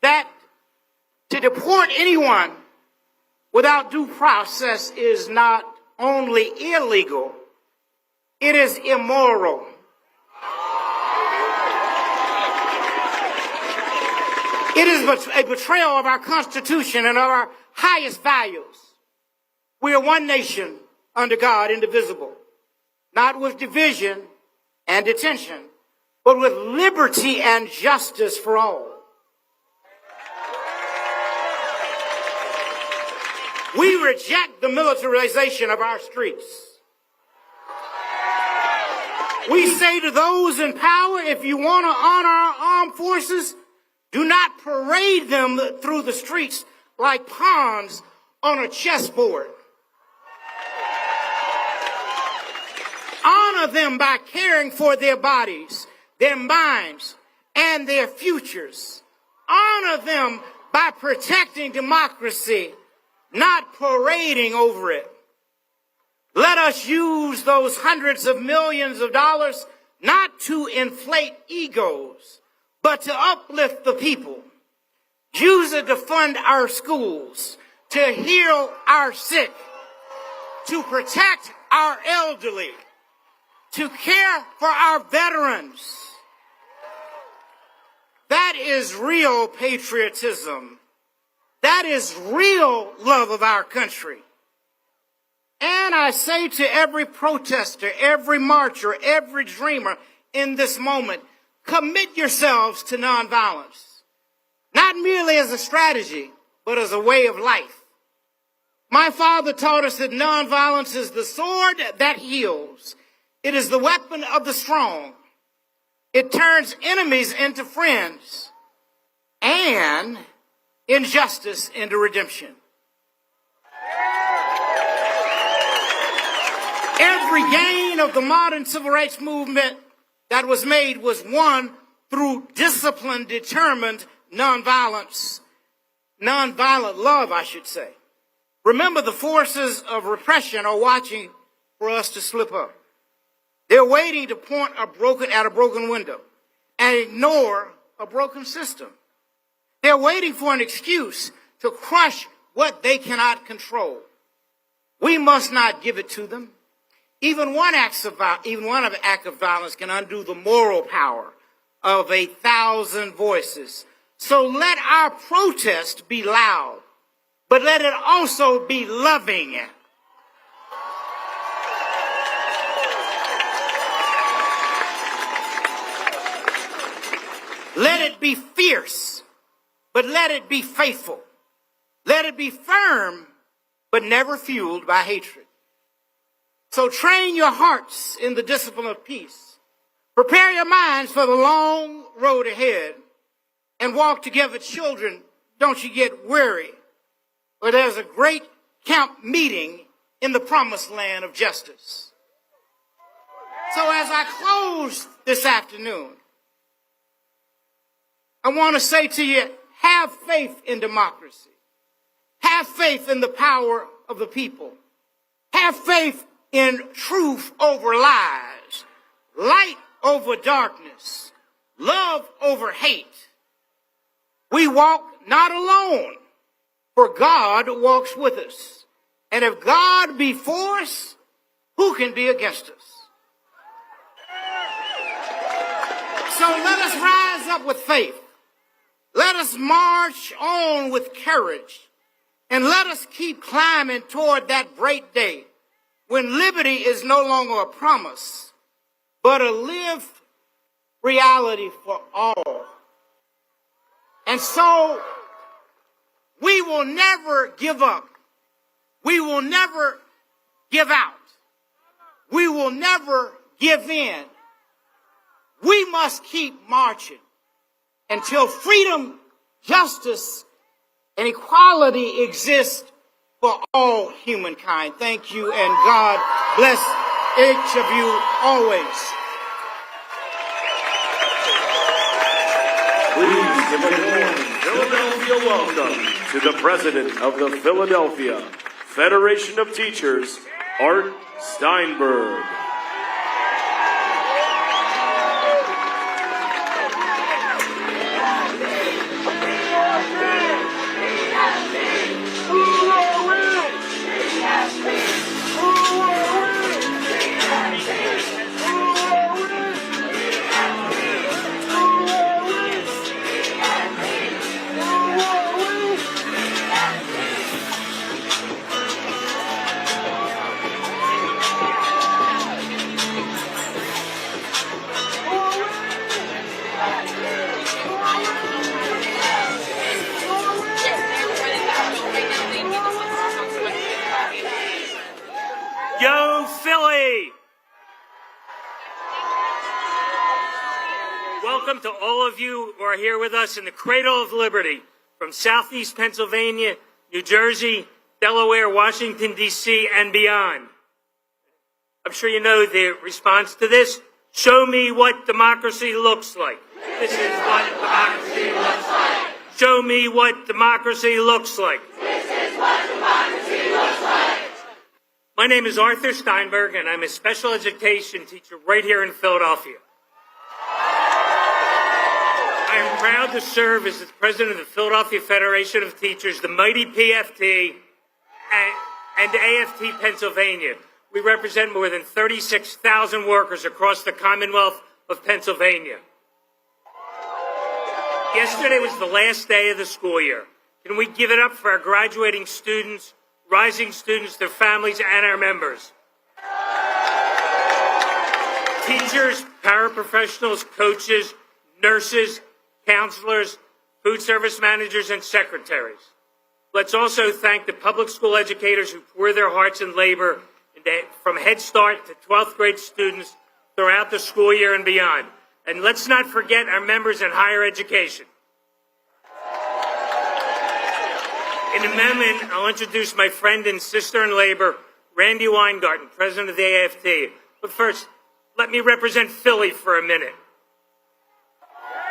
that to deport anyone without due process is not only illegal, it is immoral. It is a betrayal of our Constitution and of our highest values. We are one nation under God, indivisible, not with division and detention, but with liberty and justice for all. We reject the militarization of our streets. We say to those in power, if you want to honor our armed forces, do not parade them through the streets like pawns on a chessboard. Honor them by caring for their bodies, their minds, and their futures. Honor them by protecting democracy, not parading over it. Let us use those hundreds of millions of dollars not to inflate egos, but to uplift the people. Use it to fund our schools, to heal our sick, to protect our elderly, to care for our veterans. That is real patriotism. That is real love of our country. And I say to every protester, every marcher, every dreamer in this moment, commit yourselves to nonviolence. Not merely as a strategy, but as a way of life. My father taught us that nonviolence is the sword that heals. It is the weapon of the strong. It turns enemies into friends and injustice into redemption. Every gain of the modern civil rights movement that was made was won through disciplined, determined nonviolence. Nonviolent love, I should say. Remember, the forces of repression are watching for us to slip up. They're waiting to point at a broken window and ignore a broken system. They're waiting for an excuse to crush what they cannot control. We must not give it to them. Even one act of violence can undo the moral power of 1,000 voices. So let our protest be loud, but let it also be loving. Let it be fierce, but let it be faithful. Let it be firm, but never fueled by hatred. So train your hearts in the discipline of peace. Prepare your minds for the long road ahead and walk together. Children, don't you get weary. For there's a great camp meeting in the promised land of justice. So as I close this afternoon, I want to say to you, have faith in democracy. Have faith in the power of the people. Have faith in truth over lies, light over darkness, love over hate. We walk not alone, for God walks with us. And if God be for us, who can be against us? So let us rise up with faith. Let us march on with courage. And let us keep climbing toward that great day when liberty is no longer a promise, but a lived reality for all. And so we will never give up. We will never give out. We will never give in. We must keep marching until freedom, justice, and equality exist for all humankind. Thank you, and God bless each of you always. Please give a warm Philadelphia welcome to the President of the Philadelphia Federation of Teachers, Art Steinberg. Go Philly! Welcome to all of you who are here with us in the cradle of liberty from Southeast Pennsylvania, New Jersey, Delaware, Washington, D.C., and beyond. I'm sure you know the response to this. Show me what democracy looks like. This is what democracy looks like. Show me what democracy looks like. This is what democracy looks like. My name is Arthur Steinberg, and I'm a special education teacher right here in Philadelphia. I am proud to serve as the president of the Philadelphia Federation of Teachers, the mighty PFT, and AFT Pennsylvania. We represent more than 36,000 workers across the Commonwealth of Pennsylvania. Yesterday was the last day of the school year. Can we give it up for our graduating students, rising students, their families, and our members? Teachers, paraprofessionals, coaches, nurses, counselors, food service managers, and secretaries. Let's also thank the public school educators who pour their hearts and labor from Head Start to 12th grade students throughout the school year and beyond. And let's not forget our members in higher education. In a moment, I'll introduce my friend and sister in labor, Randi Weingarten, president of the AFT. But first, let me represent Philly for a minute.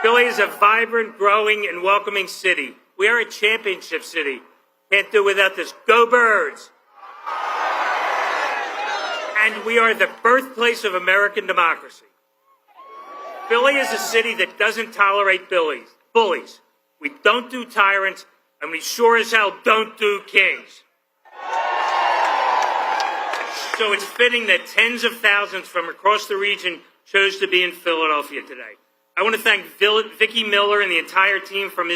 Philly is a vibrant, growing, and welcoming city. We are a championship city. Can't do without this. Go Birds! And we are the birthplace of American democracy. Philly is a city that doesn't tolerate bullies. We don't do tyrants, and we sure as hell don't do kings. So it's fitting that tens of thousands from across the region chose to be in Philadelphia today. I want to thank Vicki Miller and the entire team from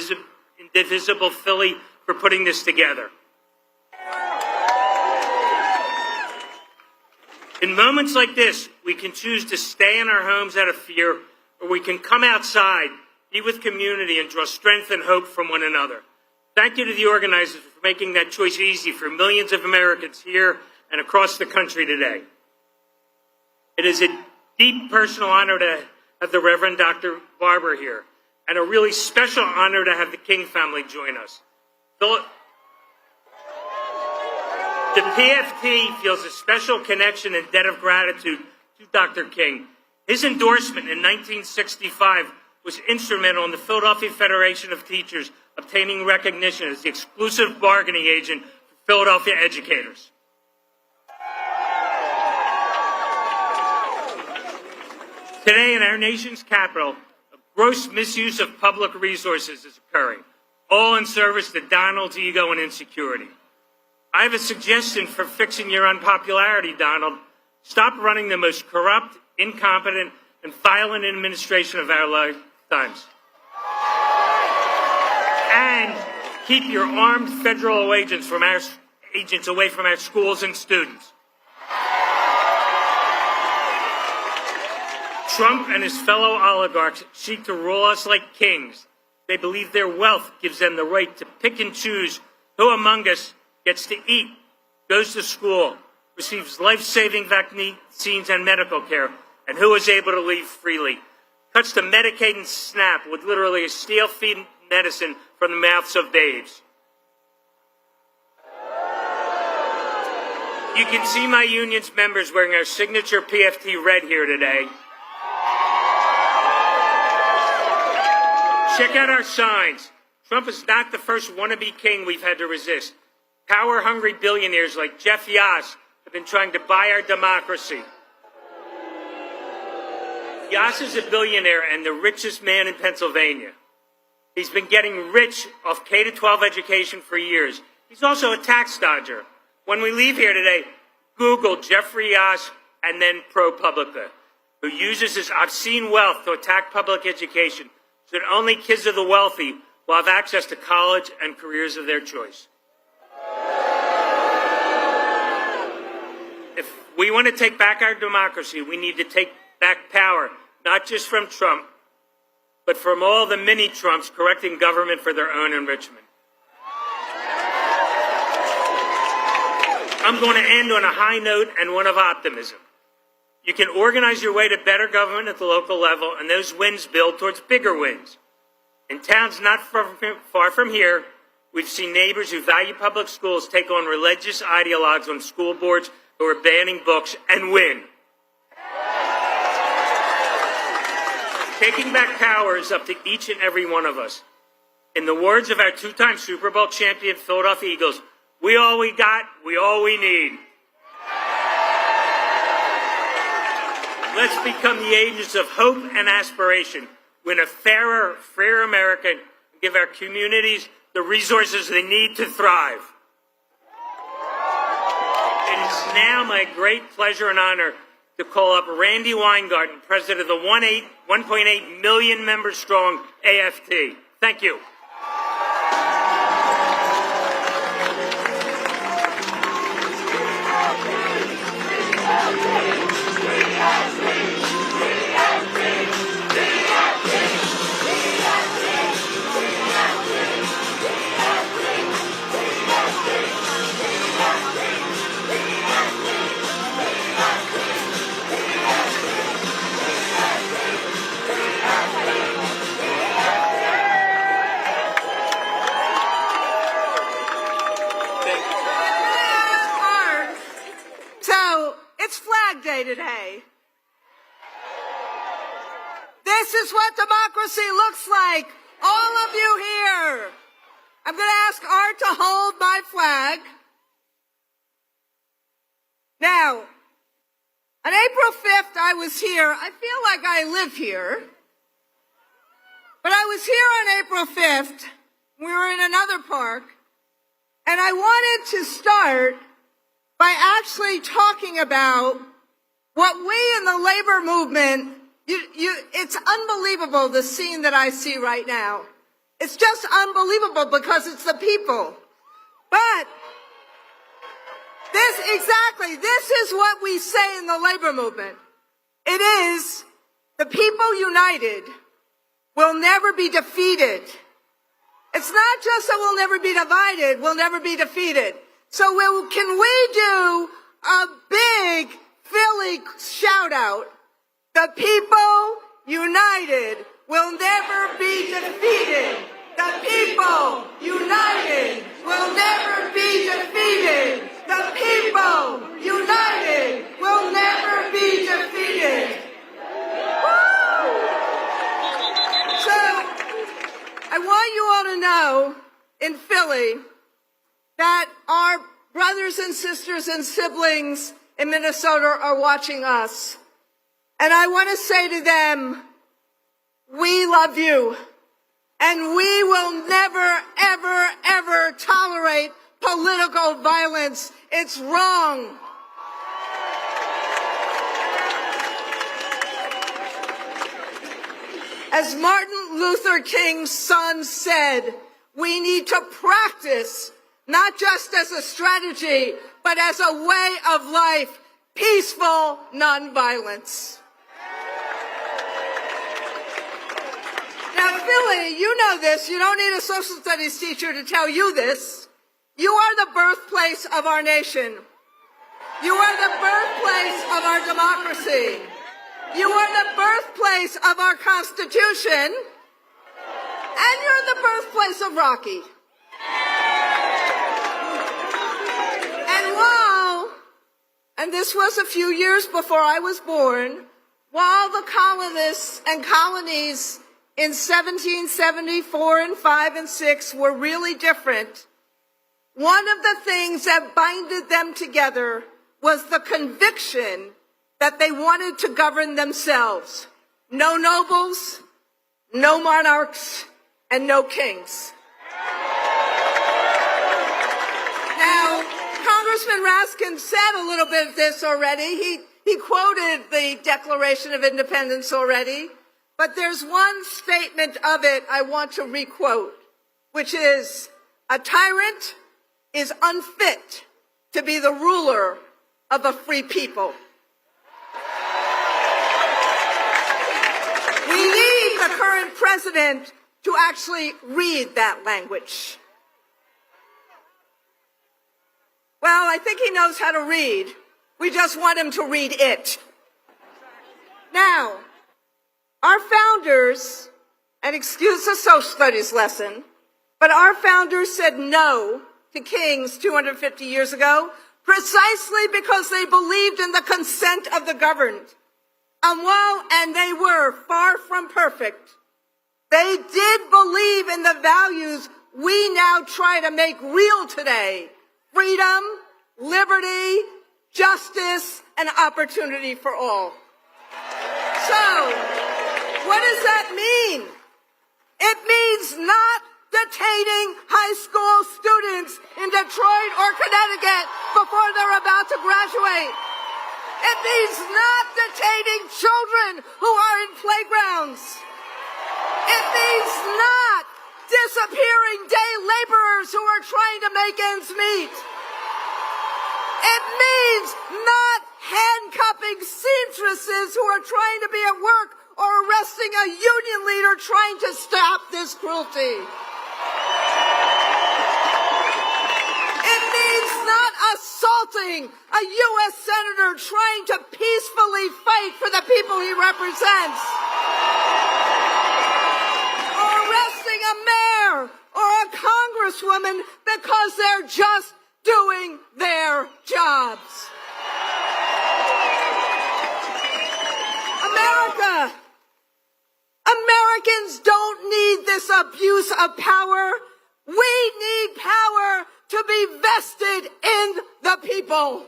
Indivisible Philly for putting this together. In moments like this, we can choose to stay in our homes out of fear, or we can come outside, be with community, and draw strength and hope from one another. Thank you to the organizers for making that choice easy for millions of Americans here and across the country today. It is a deep personal honor to have the Reverend Dr. Barber here, and a really special honor to have the King family join us. The PFT feels a special connection and debt of gratitude to Dr. King. His endorsement in 1965 was instrumental in the Philadelphia Federation of Teachers obtaining recognition as the exclusive bargaining agent for Philadelphia educators. Today in our nation's capital, a gross misuse of public resources is occurring, all in service to Donald's ego and insecurity. I have a suggestion for fixing your unpopularity, Donald. Stop running the most corrupt, incompetent, and violent administration of our lifetimes. And keep your armed federal agents away from our schools and students. Trump and his fellow oligarchs seek to rule us like kings. They believe their wealth gives them the right to pick and choose who among us gets to eat, goes to school, receives life-saving vaccines and medical care, and who is able to leave freely. Cuts to Medicaid and SNAP with literally a steel-feed medicine from the mouths of babes. You can see my union's members wearing our signature PFT red here today. Check out our signs. Trump is not the first wannabe king we've had to resist. Power-hungry billionaires like Jeff Yass have been trying to buy our democracy. Yass is a billionaire and the richest man in Pennsylvania. He's been getting rich off K-12 education for years. He's also a tax dodger. When we leave here today, Google Jeffrey Yass and then ProPublica, who uses his obscene wealth to attack public education so that only kids of the wealthy will have access to college and careers of their choice. If we want to take back our democracy, we need to take back power, not just from Trump, but from all the mini-Trumps correcting government for their own enrichment. I'm going to end on a high note and one of optimism. You can organize your way to better government at the local level, and those wins build towards bigger wins. In towns not far from here, we've seen neighbors who value public schools take on religious ideologues on school boards who are banning books and win. Taking back power is up to each and every one of us. In the words of our two-time Super Bowl champion Philadelphia Eagles, we all we got, we all we need. Let's become the agents of hope and aspiration, win a fairer, freer America, and give our communities the resources they need to thrive. It is now my great pleasure and honor to call up Randi Weingarten, president of the 1.8 million member strong AFT. Thank you. It's Flag Day today. This is what democracy looks like. All of you here. I'm going to ask Art to hold my flag. Now, on April 5th, I was here. I feel like I live here. But I was here on April 5th. We were in another park. And I wanted to start by actually talking about what we in the labor movement, it's unbelievable, the scene that I see right now. It's just unbelievable because it's the people. But this is what we say in the labor movement. It is, the people united will never be defeated. It's not just that we'll never be divided, we'll never be defeated. So can we do a big Philly shout out? The people united will never be defeated. The people united will never be defeated. The people united will never be defeated. Woo! So I want you all to know in Philly that our brothers and sisters and siblings in Minnesota are watching us. And I want to say to them, we love you. And we will never, ever, ever tolerate political violence. It's wrong. As Martin Luther King's son said, we need to practice, not just as a strategy, but as a way of life, peaceful nonviolence. Now, Philly, you know this. You don't need a social studies teacher to tell you this. You are the birthplace of our nation. You are the birthplace of our democracy. You are the birthplace of our Constitution. And you're the birthplace of Rocky. And this was a few years before I was born, while the colonists and colonies in 1774 and 5 and 6 were really different, one of the things that binded them together was the conviction that they wanted to govern themselves. No nobles, no monarchs, and no kings. Now, Congressman Raskin said a little bit of this already. He quoted the Declaration of Independence already. But there's one statement of it I want to requote, which is, "A tyrant is unfit to be the ruler of a free people." We need the current president to actually read that language. Well, I think he knows how to read. We just want him to read it. Now, our founders, and excuse the social studies lesson, but our founders said no to kings 250 years ago precisely because they believed in the consent of the governed. And they were far from perfect, they did believe in the values we now try to make real today: freedom, liberty, justice, and opportunity for all. So, what does that mean? It means not detaining high school students in Detroit or Connecticut before they're about to graduate. It means not detaining children who are in playgrounds. It means not disappearing day laborers who are trying to make ends meet. It means not handcuffing seamstresses who are trying to be at work or arresting a union leader trying to stop this cruelty. It means not assaulting a U.S. senator trying to peacefully fight for the people he represents. Or arresting a mayor or a congresswoman because they're just doing their jobs. Americans don't need this abuse of power. We need power to be vested in the people.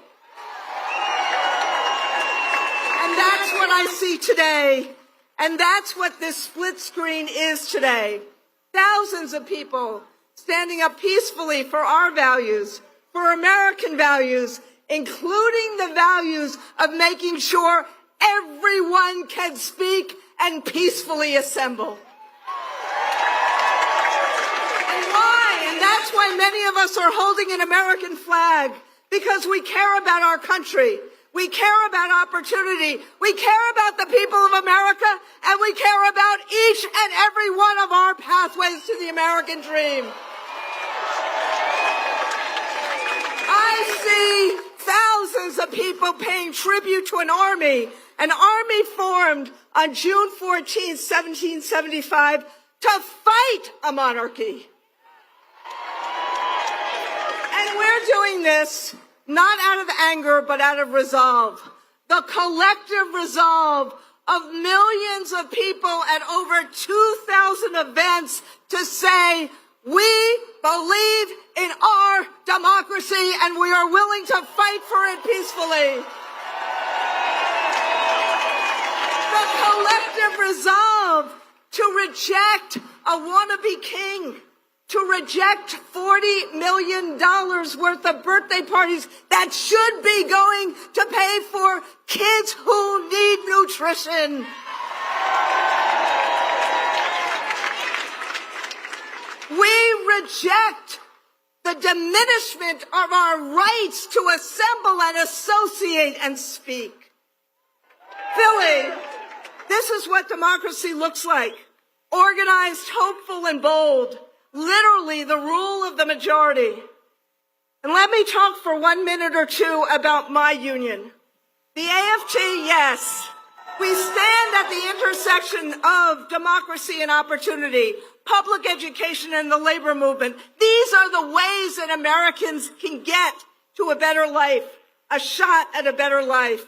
And that's what I see today. And that's what this split screen is today. Thousands of people standing up peacefully for our values, for American values, including the values of making sure everyone can speak and peacefully assemble. And why? And that's why many of us are holding an American flag, because we care about our country. We care about opportunity. We care about the people of America, and we care about each and every one of our pathways to the American dream. I see thousands of people paying tribute to an army formed on June 14, 1775, to fight a monarchy. And we're doing this not out of anger, but out of resolve. The collective resolve of millions of people at over 2,000 events to say, we believe in our democracy and we are willing to fight for it peacefully. The collective resolve to reject a wannabe king, to reject $40 million worth of birthday parties that should be going to pay for kids who need nutrition. We reject the diminishment of our rights to assemble and associate and speak. Philly, this is what democracy looks like. organized, hopeful, and bold, literally the rule of the majority. And let me talk for 1 minute or two about my union. The AFT, yes. We stand at the intersection of democracy and opportunity, public education and the labor movement. These are the ways that Americans can get to a better life, a shot at a better life.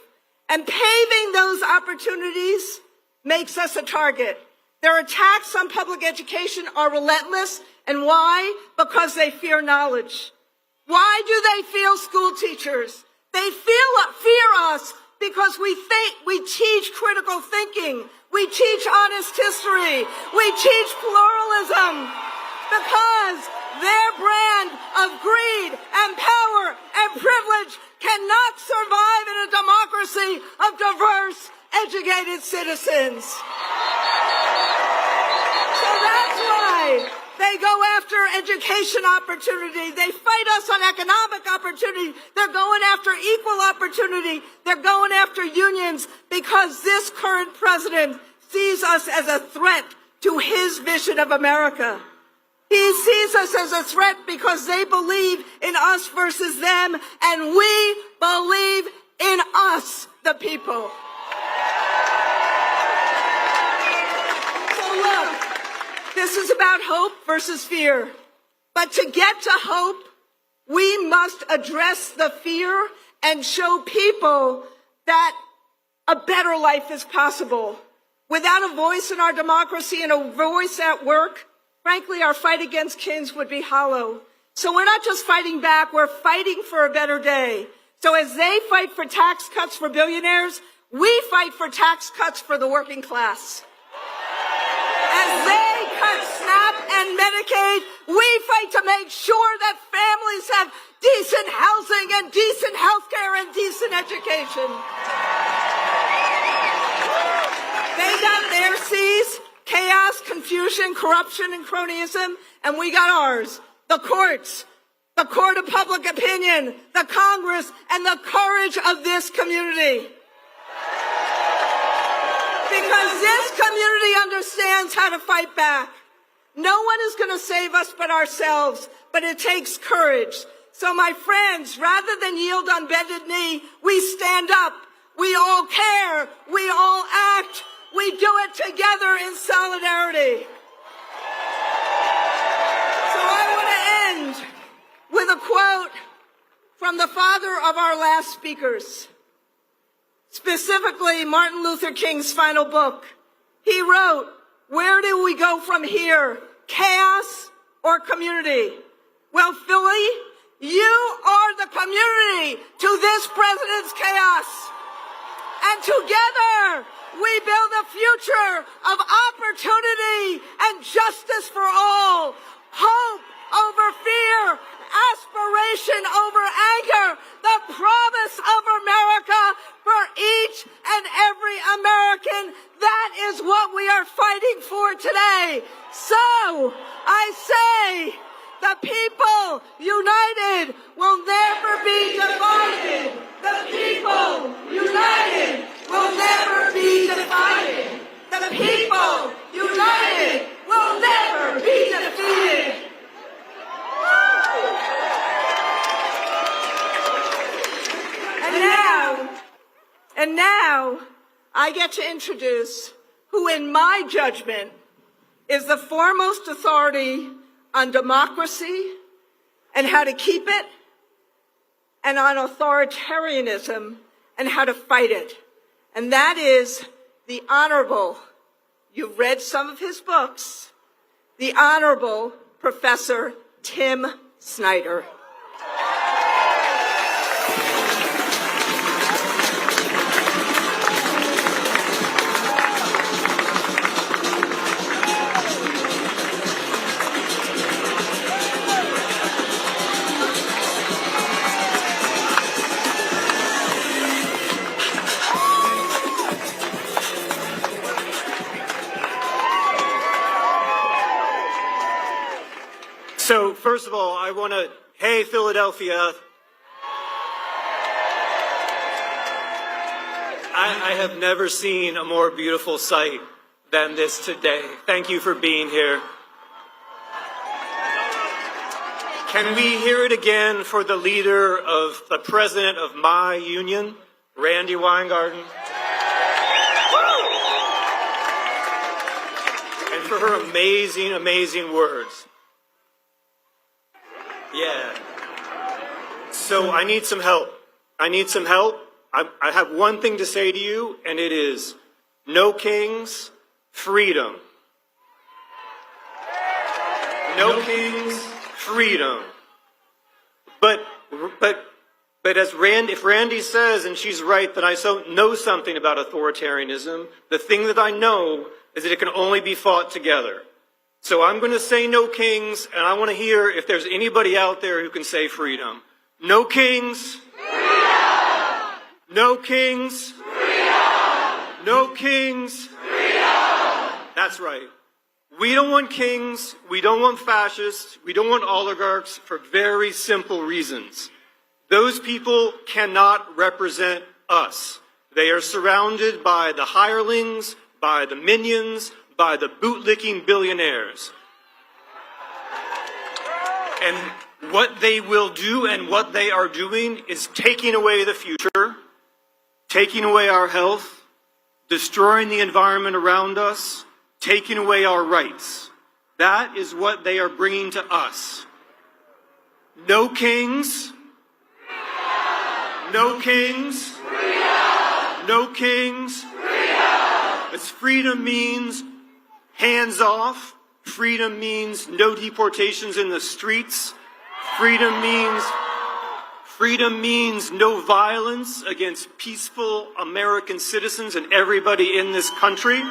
And paving those opportunities makes us a target. Their attacks on public education are relentless. And why? Because they fear knowledge. Why do they fear school teachers? They fear us because we teach critical thinking. We teach honest history. We teach pluralism. Because their brand of greed and power and privilege cannot survive in a democracy of diverse, educated citizens. So that's why they go after education opportunity. They fight us on economic opportunity. They're going after equal opportunity. They're going after unions because this current president sees us as a threat to his vision of America. He sees us as a threat because they believe in us versus them, and we believe in us, the people. So look, this is about hope versus fear. But to get to hope, we must address the fear and show people that a better life is possible. Without a voice in our democracy and a voice at work, frankly, our fight against kings would be hollow. So we're not just fighting back, we're fighting for a better day. So as they fight for tax cuts for billionaires, we fight for tax cuts for the working class. As they cut SNAP and Medicaid, we fight to make sure that families have decent housing and decent health care and decent education. They got their C's, chaos, confusion, corruption, and cronyism, and we got ours. The courts, the court of public opinion, the Congress, and the courage of this community. Because this community understands how to fight back. No one is going to save us but ourselves, but it takes courage. So my friends, rather than yield on bended knee, we stand up. We all care. We all act. We do it together in solidarity. So I want to end with a quote from the father of our last speakers, specifically Martin Luther King's final book. He wrote, "Where do we go from here? Chaos or community?" Well, Philly, you are the community to this president's chaos. And together, we build a future of opportunity and justice for all. Hope over fear, aspiration over anger, the promise of America for each and every American. That is what we are fighting for today. So, I say, the people united will never be divided. The people united will never be divided. The people united will never be defeated. And now, I get to introduce who, in my judgment, is the foremost authority on democracy and how to keep it, and on authoritarianism and how to fight it. And that is the Honorable, you've read some of his books, the Honorable Professor Tim Snyder. So, first of all, I want to, hey, Philadelphia. I have never seen a more beautiful sight than this today. Thank you for being here. Can we hear it again for the leader of the president of my union, Randi Weingarten? And for her amazing, amazing words. Yeah. So I need some help. I need some help. I have one thing to say to you, and it is no kings, freedom. No kings, freedom. But as if Randi says, and she's right, that I know something about authoritarianism, the thing that I know is that it can only be fought together. So I'm going to say no kings, and I want to hear if there's anybody out there who can say freedom. No kings. Freedom. No kings. Freedom. No kings. Freedom. That's right. We don't want kings, we don't want fascists, we don't want oligarchs for very simple reasons. Those people cannot represent us. They are surrounded by the hirelings, by the minions, by the bootlicking billionaires. And what they will do and what they are doing is taking away the future, taking away our health, destroying the environment around us, taking away our rights. That is what they are bringing to us. No kings. No kings. No kings. As freedom means hands off. Freedom means no deportations in the streets. Freedom means no violence against peaceful American citizens and everybody in this country.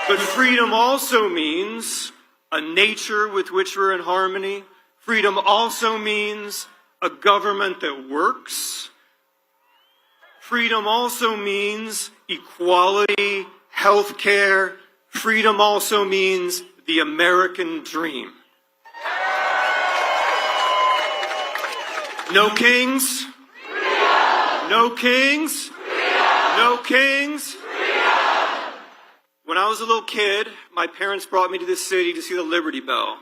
But freedom also means a nature with which we're in harmony. Freedom also means a government that works. Freedom also means equality, health care. Freedom also means the American dream. No kings. No kings. No kings. When I was a little kid, my parents brought me to this city to see the Liberty Bell.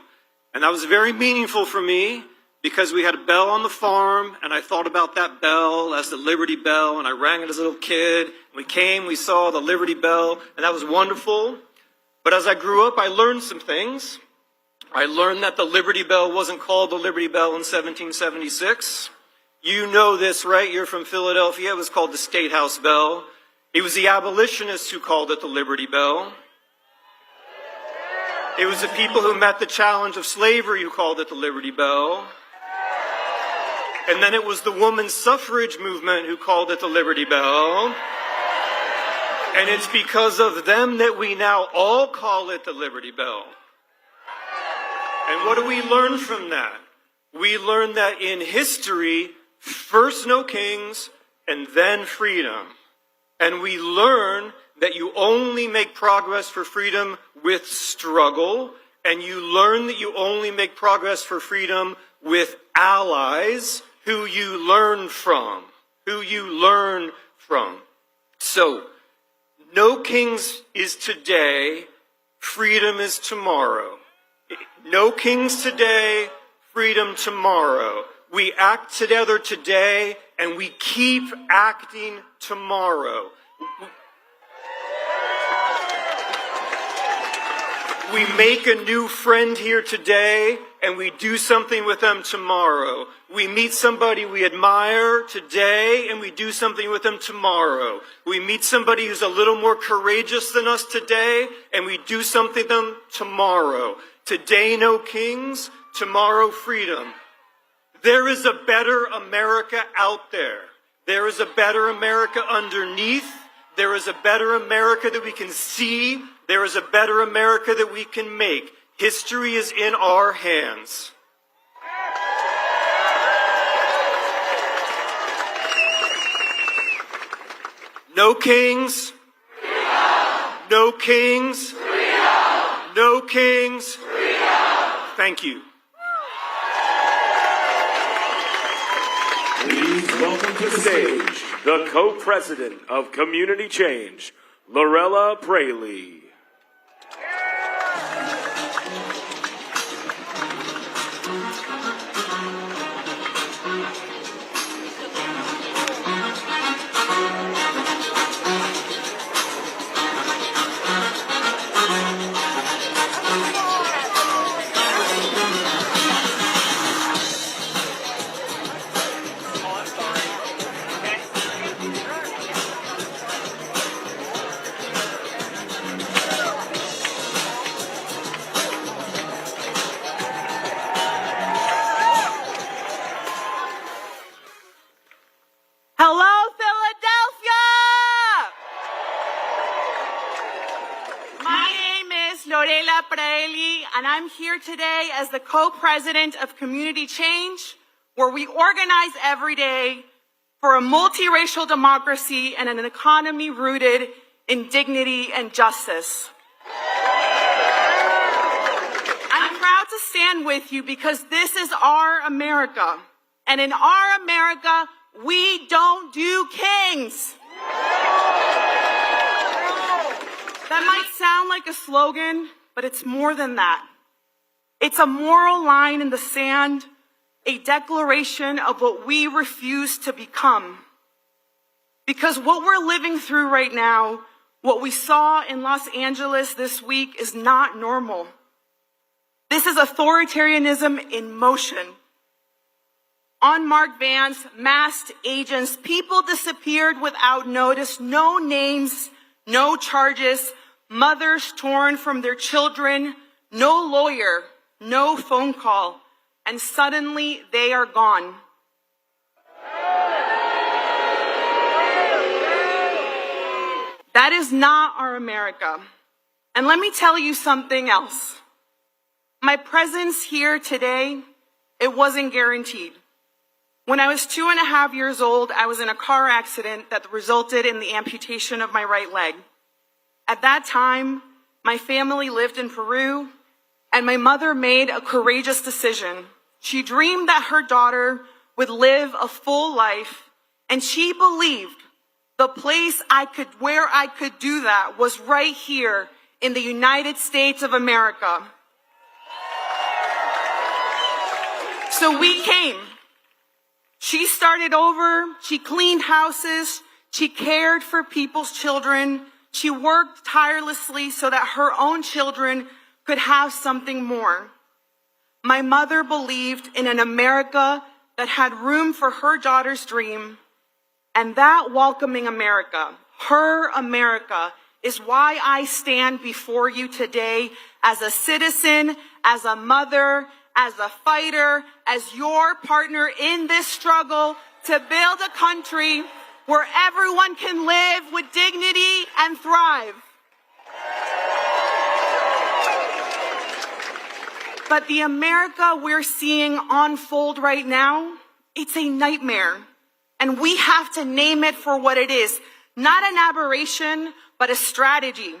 And that was very meaningful for me because we had a bell on the farm, and I thought about that bell as the Liberty Bell, and I rang it as a little kid. We came, we saw the Liberty Bell, and that was wonderful. But as I grew up, I learned some things. I learned that the Liberty Bell wasn't called the Liberty Bell in 1776. You know this, right? You're from Philadelphia. It was called the State House Bell. It was the abolitionists who called it the Liberty Bell. It was the people who met the challenge of slavery who called it the Liberty Bell. And then it was the women's suffrage movement who called it the Liberty Bell. And it's because of them that we now all call it the Liberty Bell. And what do we learn from that? We learn that in history, first no kings and then freedom. And we learn that you only make progress for freedom with struggle, and you learn that you only make progress for freedom with allies who you learn from. So, no kings is today, freedom is tomorrow. No kings today, freedom tomorrow. We act together today, and we keep acting tomorrow. We make a new friend here today, and we do something with them tomorrow. We meet somebody we admire today, and we do something with them tomorrow. We meet somebody who's a little more courageous than us today, and we do something with them tomorrow. Today, no kings, tomorrow, freedom. There is a better America out there. There is a better America underneath. There is a better America that we can see. There is a better America that we can make. History is in our hands. No kings. No kings. No kings. Thank you. Please welcome to the stage the co-president of Community Change, Lorela Preli. Hello, Philadelphia! My name is Lorela Preli, and I'm here today as the co-president of Community Change, where we organize every day for a multiracial democracy and an economy rooted in dignity and justice. I'm proud to stand with you because this is our America. And in our America, we don't do kings. That might sound like a slogan, but it's more than that. It's a moral line in the sand, a declaration of what we refuse to become. Because what we're living through right now, what we saw in Los Angeles this week, is not normal. This is authoritarianism in motion. Unmarked vans, masked agents, people disappeared without notice, no names, no charges, mothers torn from their children, no lawyer, no phone call, and suddenly they are gone. That is not our America. And let me tell you something else. My presence here today, it wasn't guaranteed. When I was 2.5 years old, I was in a car accident that resulted in the amputation of my right leg. At that time, my family lived in Peru, and my mother made a courageous decision. She dreamed that her daughter would live a full life, and she believed the place where I could do that was right here in the United States of America. So we came. She started over, she cleaned houses, she cared for people's children, she worked tirelessly so that her own children could have something more. My mother believed in an America that had room for her daughter's dream, and that welcoming America, her America, is why I stand before you today as a citizen, as a mother, as a fighter, as your partner in this struggle to build a country where everyone can live with dignity and thrive. But the America we're seeing unfold right now, it's a nightmare. And we have to name it for what it is. Not an aberration, but a strategy.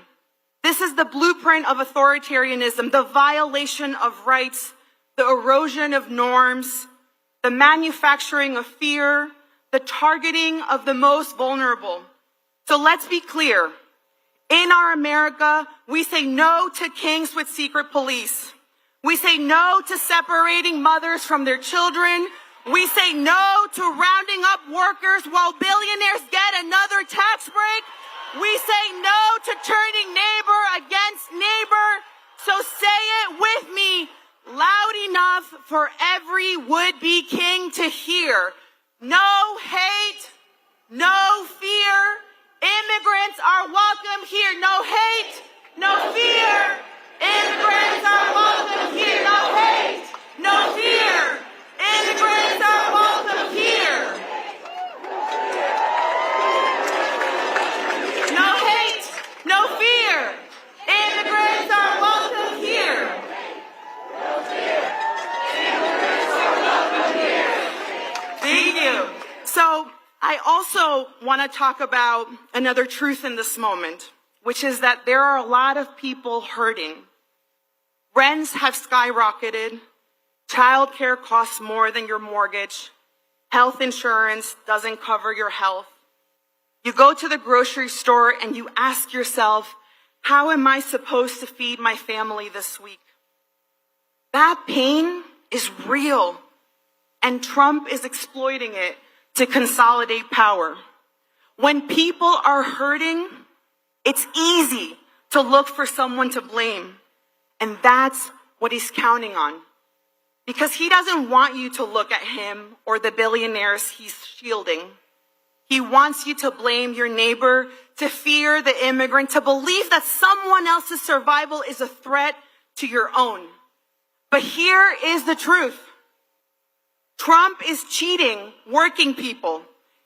This is the blueprint of authoritarianism, the violation of rights, the erosion of norms, the manufacturing of fear, the targeting of the most vulnerable. So let's be clear. In our America, we say no to kings with secret police. We say no to separating mothers from their children. We say no to rounding up workers while billionaires get another tax break. We say no to turning neighbor against neighbor. So say it with me loud enough for every would-be king to hear. No hate, no fear. Immigrants are welcome here. No hate, no fear. Immigrants are welcome here. No hate, no fear. Immigrants are welcome here. No hate, no fear. Immigrants are welcome here. Thank you. So I also want to talk about another truth in this moment, which is that there are a lot of people hurting. Rents have skyrocketed. Childcare costs more than your mortgage. Health insurance doesn't cover your health. You go to the grocery store and you ask yourself, how am I supposed to feed my family this week? That pain is real, and Trump is exploiting it to consolidate power. When people are hurting, it's easy to look for someone to blame, and that's what he's counting on. Because he doesn't want you to look at him or the billionaires he's shielding. He wants you to blame your neighbor, to fear the immigrant, to believe that someone else's survival is a threat to your own. But here is the truth. Trump is cheating working people.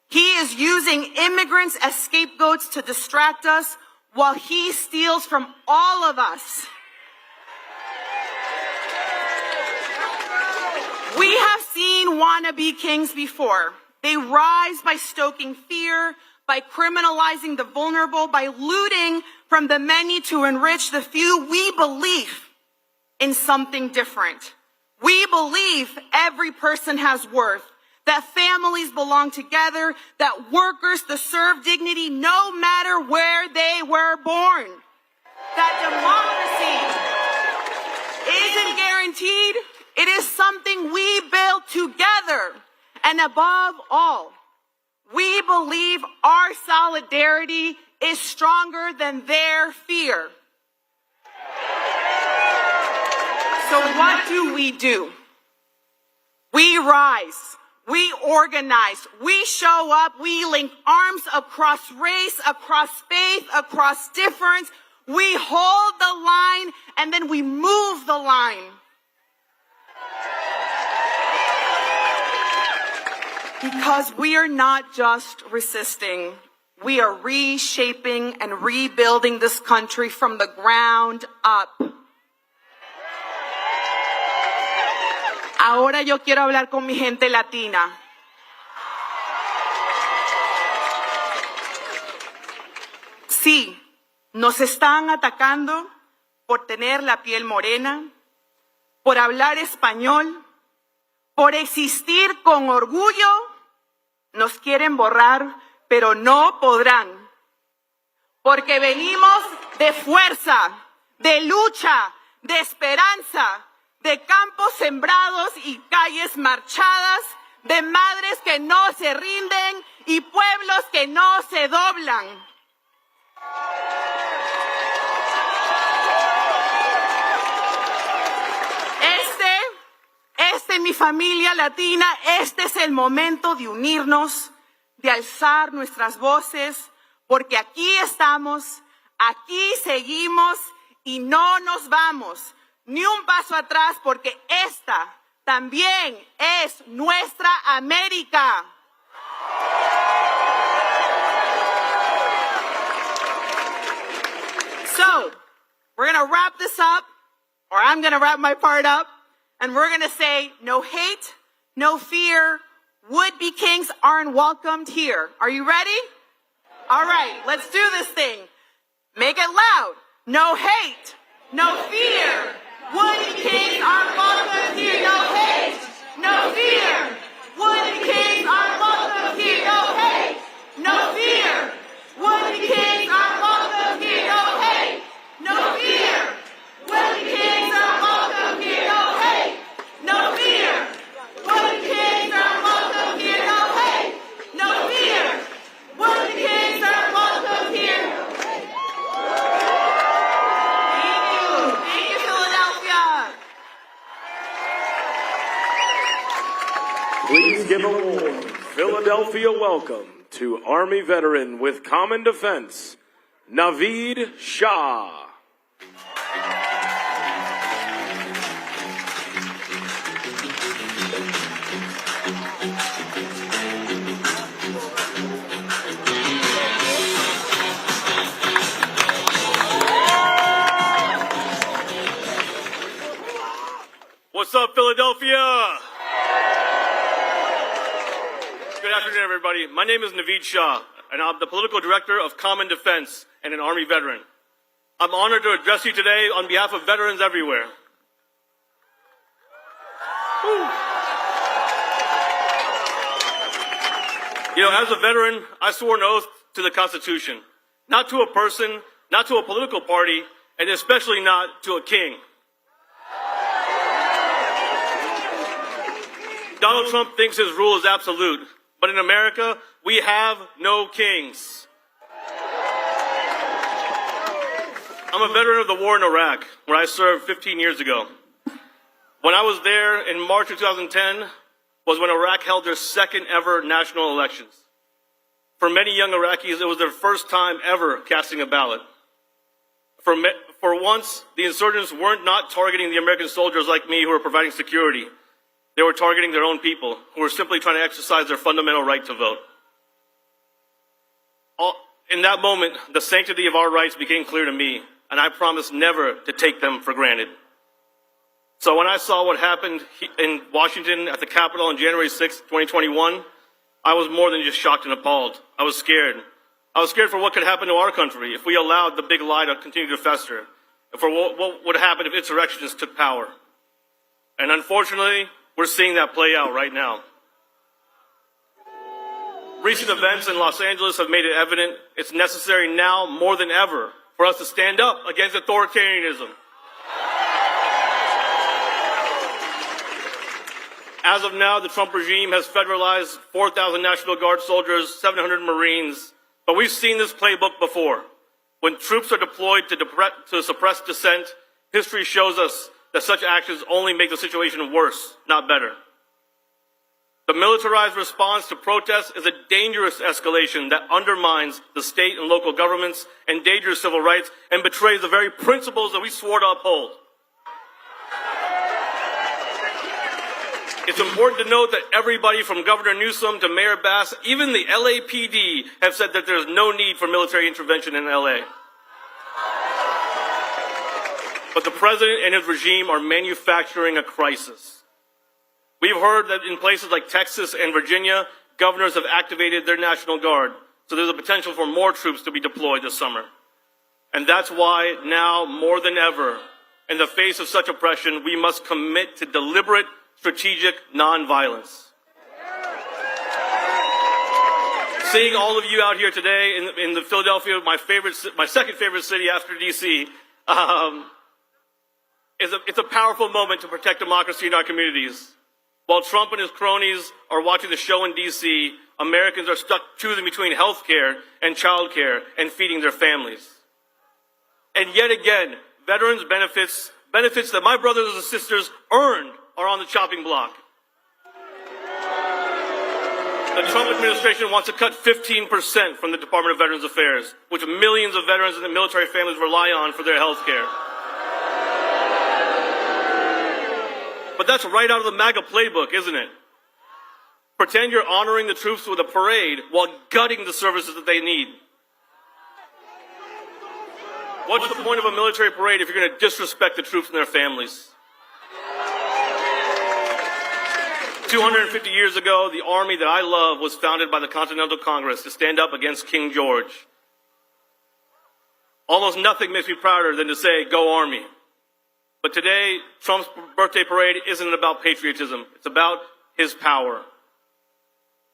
He is using immigrants as scapegoats to distract us while he steals from all of us. We have seen wannabe kings before. They rise by stoking fear, by criminalizing the vulnerable, by looting from the many to enrich the few. We believe in something different. We believe every person has worth, that families belong together, that workers deserve dignity no matter where they were born, that democracy isn't guaranteed. It is something we build together. And above all, we believe our solidarity is stronger than their fear. So what do? We rise, we organize, we show up, we link arms across race, across faith, across difference. We hold the line and then we move the line. Because we are not just resisting, we are reshaping and rebuilding this country from the ground up. Ahora yo quiero hablar con mi gente latina. Sí, nos están atacando por tener la piel morena, por hablar español, por existir con orgullo. Nos quieren borrar, pero no podrán. Porque venimos de fuerza, de lucha, de esperanza, de campos sembrados y calles marchadas, de madres que no se rinden y pueblos que no se doblan. Mi familia latina, este es el momento de unirnos, de alzar nuestras voces, porque aquí estamos, aquí seguimos y no nos vamos, ni un paso atrás, porque esta también es nuestra América. So, we're going to wrap this up, or I'm going to wrap my part up. And we're going to say, no hate, no fear. Would-be kings aren't welcomed here. Are you ready? All right, let's do this thing. Make it loud. No hate, no fear. Would-be kings aren't welcomed here. No hate, no fear. Would-be kings aren't welcomed here. No hate, no fear. Would-be kings aren't welcomed here. No hate, no fear. Would-be kings aren't welcomed here. No hate. No fear. Would-be kings are welcome here. No hate. No fear. Would-be kings are welcome here. Thank you. Thank you, Philadelphia. Please give a warm Philadelphia welcome to Army veteran with Common Defense, Naveed Shah. What's up, Philadelphia? Good afternoon, everybody. My name is Naveed Shah, and I'm the political director of Common Defense and an Army veteran. I'm honored to address you today on behalf of veterans everywhere. Woo. You know, as a veteran, I swore an oath to the Constitution, not to a person, not to a political party, and especially not to a king. Donald Trump thinks his rule is absolute, but in America, we have no kings. I'm a veteran of the war in Iraq, where I served 15 years ago. When I was there in March of 2010 was when Iraq held their second ever national elections. For many young Iraqis, it was their first time ever casting a ballot. For once, the insurgents weren't not targeting the American soldiers like me who were providing security. They were targeting their own people, who were simply trying to exercise their fundamental right to vote. In that moment, the sanctity of our rights became clear to me, and I promised never to take them for granted. So when I saw what happened in Washington at the Capitol on January 6, 2021, I was more than just shocked and appalled. I was scared. I was scared for what could happen to our country if we allowed the big lie to continue to fester, and for what would happen if insurrectionists took power. And unfortunately, we're seeing that play out right now. Recent events in Los Angeles have made it evident it's necessary now more than ever for us to stand up against authoritarianism. As of now, the Trump regime has federalized 4,000 National Guard soldiers, 700 Marines, but we've seen this playbook before. When troops are deployed to suppress dissent, history shows us that such actions only make the situation worse, not better. The militarized response to protests is a dangerous escalation that undermines the state and local governments, endangers civil rights, and betrays the very principles that we swore to uphold. It's important to note that everybody from Governor Newsom to Mayor Bass, even the LAPD, have said that there's no need for military intervention in LA. But the president and his regime are manufacturing a crisis. We've heard that in places like Texas and Virginia, governors have activated their National Guard, so there's a potential for more troops to be deployed this summer. And that's why now, more than ever, in the face of such oppression, we must commit to deliberate, strategic nonviolence. Seeing all of you out here today in the Philadelphia, my second favorite city after DC, it's a powerful moment to protect democracy in our communities. While Trump and his cronies are watching the show in D.C., Americans are stuck choosing between health care and child care and feeding their families. And yet again, veterans' benefits that my brothers and sisters earned, are on the chopping block. The Trump administration wants to cut 15% from the Department of Veterans Affairs, which millions of veterans and military families rely on for their health care. But that's right out of the MAGA playbook, isn't it? Pretend you're honoring the troops with a parade while gutting the services that they need. What's the point of a military parade if you're going to disrespect the troops and their families? 250 years ago, the army that I love was founded by the Continental Congress to stand up against King George. Almost nothing makes me prouder than to say, "Go Army." But today, Trump's birthday parade isn't about patriotism. It's about his power.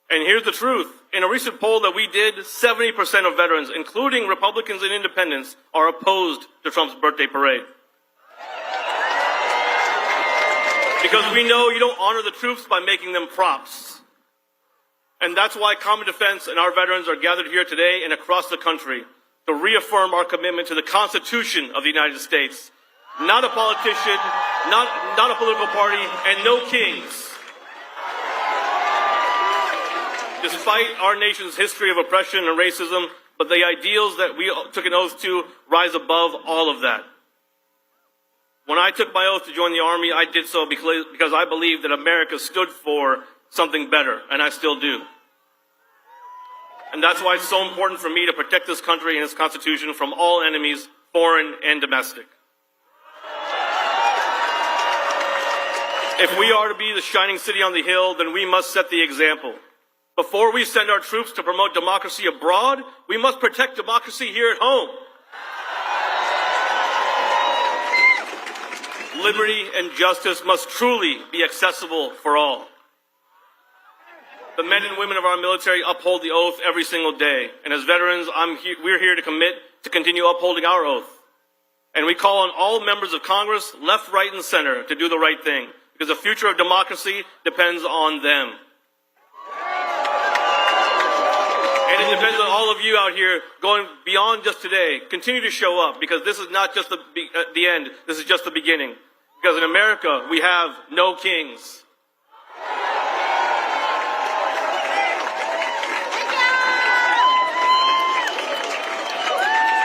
And here's the truth. In a recent poll that we did, 70% of veterans, including Republicans and independents, are opposed to Trump's birthday parade. Because we know you don't honor the troops by making them props. And that's why Common Defense and our veterans are gathered here today and across the country to reaffirm our commitment to the Constitution of the United States. Not a politician, not a political party, and no kings. Despite our nation's history of oppression and racism, but the ideals that we took an oath to rise above all of that. When I took my oath to join the Army, I did so because I believed that America stood for something better, and I still do. And that's why it's so important for me to protect this country and its Constitution from all enemies, foreign and domestic. If we are to be the shining city on the hill, then we must set the example. Before we send our troops to promote democracy abroad, we must protect democracy here at home. Liberty and justice must truly be accessible for all. The men and women of our military uphold the oath every single day. And as veterans, we're here to commit to continue upholding our oath. And we call on all members of Congress, left, right, and center, to do the right thing, because the future of democracy depends on them. And it depends on all of you out here going beyond just today. Continue to show up, because this is not just the end. This is just the beginning. Because in America, we have no kings.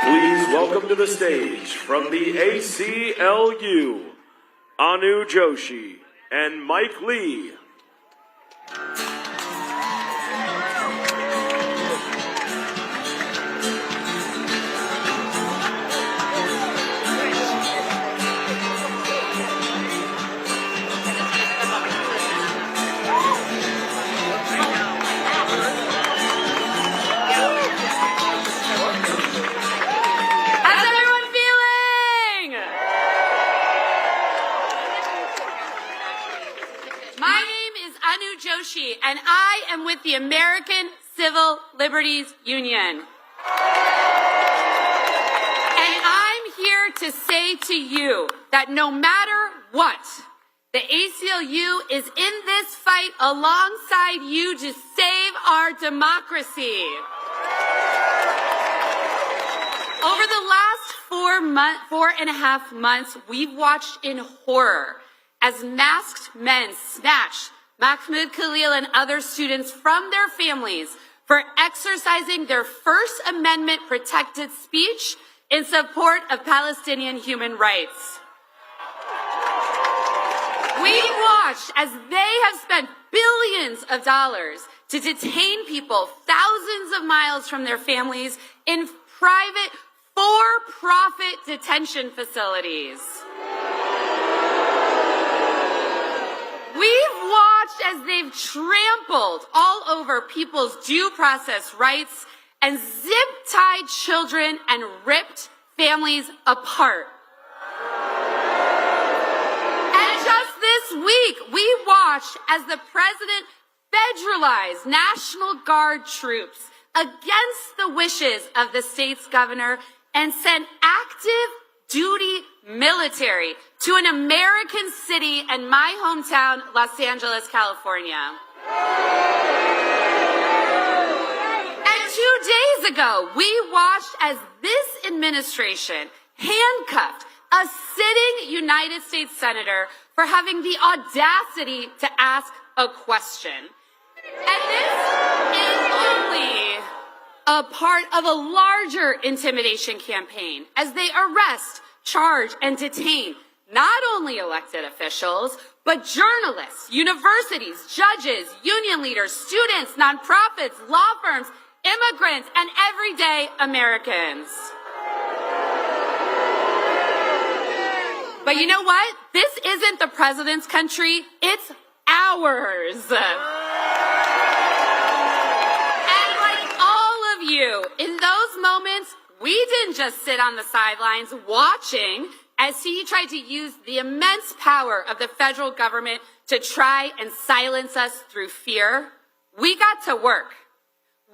Please welcome to the stage from the ACLU, Anu Joshi and Mike Lee. And I am with the American Civil Liberties Union. And I'm here to say to you that no matter what, the ACLU is in this fight alongside you to save our democracy. Over the last 4.5 months, we've watched in horror as masked men snatch Mahmoud Khalil and other students from their families for exercising their First Amendment protected speech in support of Palestinian human rights. We've watched as they have spent billions of dollars to detain people thousands of miles from their families in private, for-profit detention facilities. We've watched as they've trampled all over people's due process rights and zip-tied children and ripped families apart. And just this week, we watched as the president federalized National Guard troops against the wishes of the state's governor and sent active duty military to an American city and my hometown, Los Angeles, California. And 2 days ago, we watched as this administration handcuffed a sitting United States senator for having the audacity to ask a question. And this is only a part of a larger intimidation campaign as they arrest, charge, and detain not only elected officials, but journalists, universities, judges, union leaders, students, nonprofits, law firms, immigrants, and everyday Americans. But you know what? This isn't the president's country, it's ours. You. In those moments, we didn't just sit on the sidelines watching as he tried to use the immense power of the federal government to try and silence us through fear. We got to work.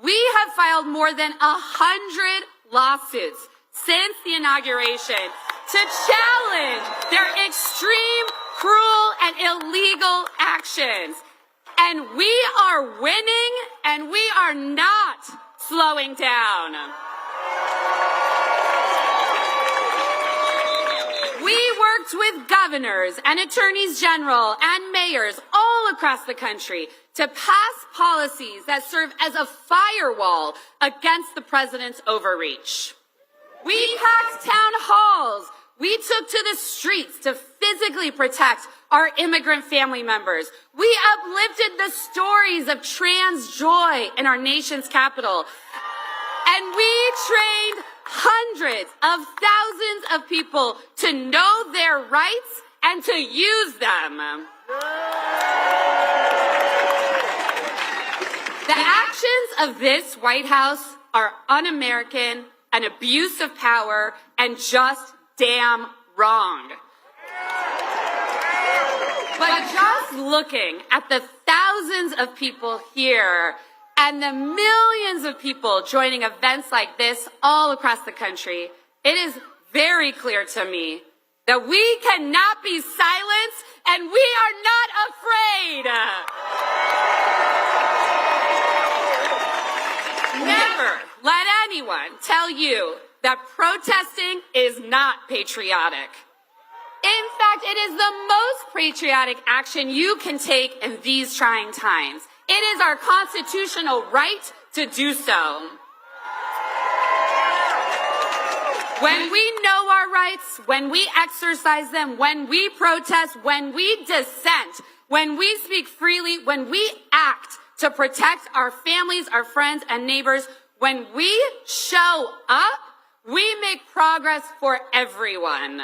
We have filed more than 100 lawsuits since the inauguration to challenge their extreme, cruel, and illegal actions. And we are winning, and we are not slowing down. We worked with governors and attorneys general and mayors all across the country to pass policies that serve as a firewall against the president's overreach. We packed town halls. We took to the streets to physically protect our immigrant family members. We uplifted the stories of trans joy in our nation's capital. And we trained hundreds of thousands of people to know their rights and to use them. The actions of this White House are un-American, an abuse of power, and just damn wrong. But just looking at the thousands of people here and the millions of people joining events like this all across the country, it is very clear to me that we cannot be silenced and we are not afraid. Never let anyone tell you that protesting is not patriotic. In fact, it is the most patriotic action you can take in these trying times. It is our constitutional right to do so. When we know our rights, when we exercise them, when we protest, when we dissent, when we speak freely, when we act to protect our families, our friends, and neighbors, when we show up, we make progress for everyone.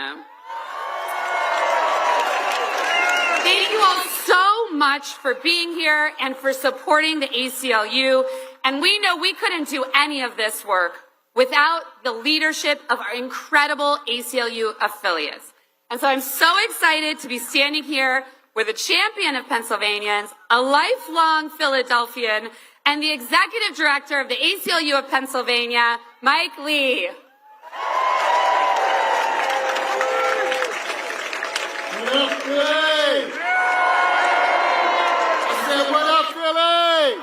Thank you all so much for being here and for supporting the ACLU. And we know we couldn't do any of this work without the leadership of our incredible ACLU affiliates. And so I'm so excited to be standing here with a champion of Pennsylvanians, a lifelong Philadelphian, and the executive director of the ACLU of Pennsylvania, Mike Lee. What up, Philly? I said, what up, Philly?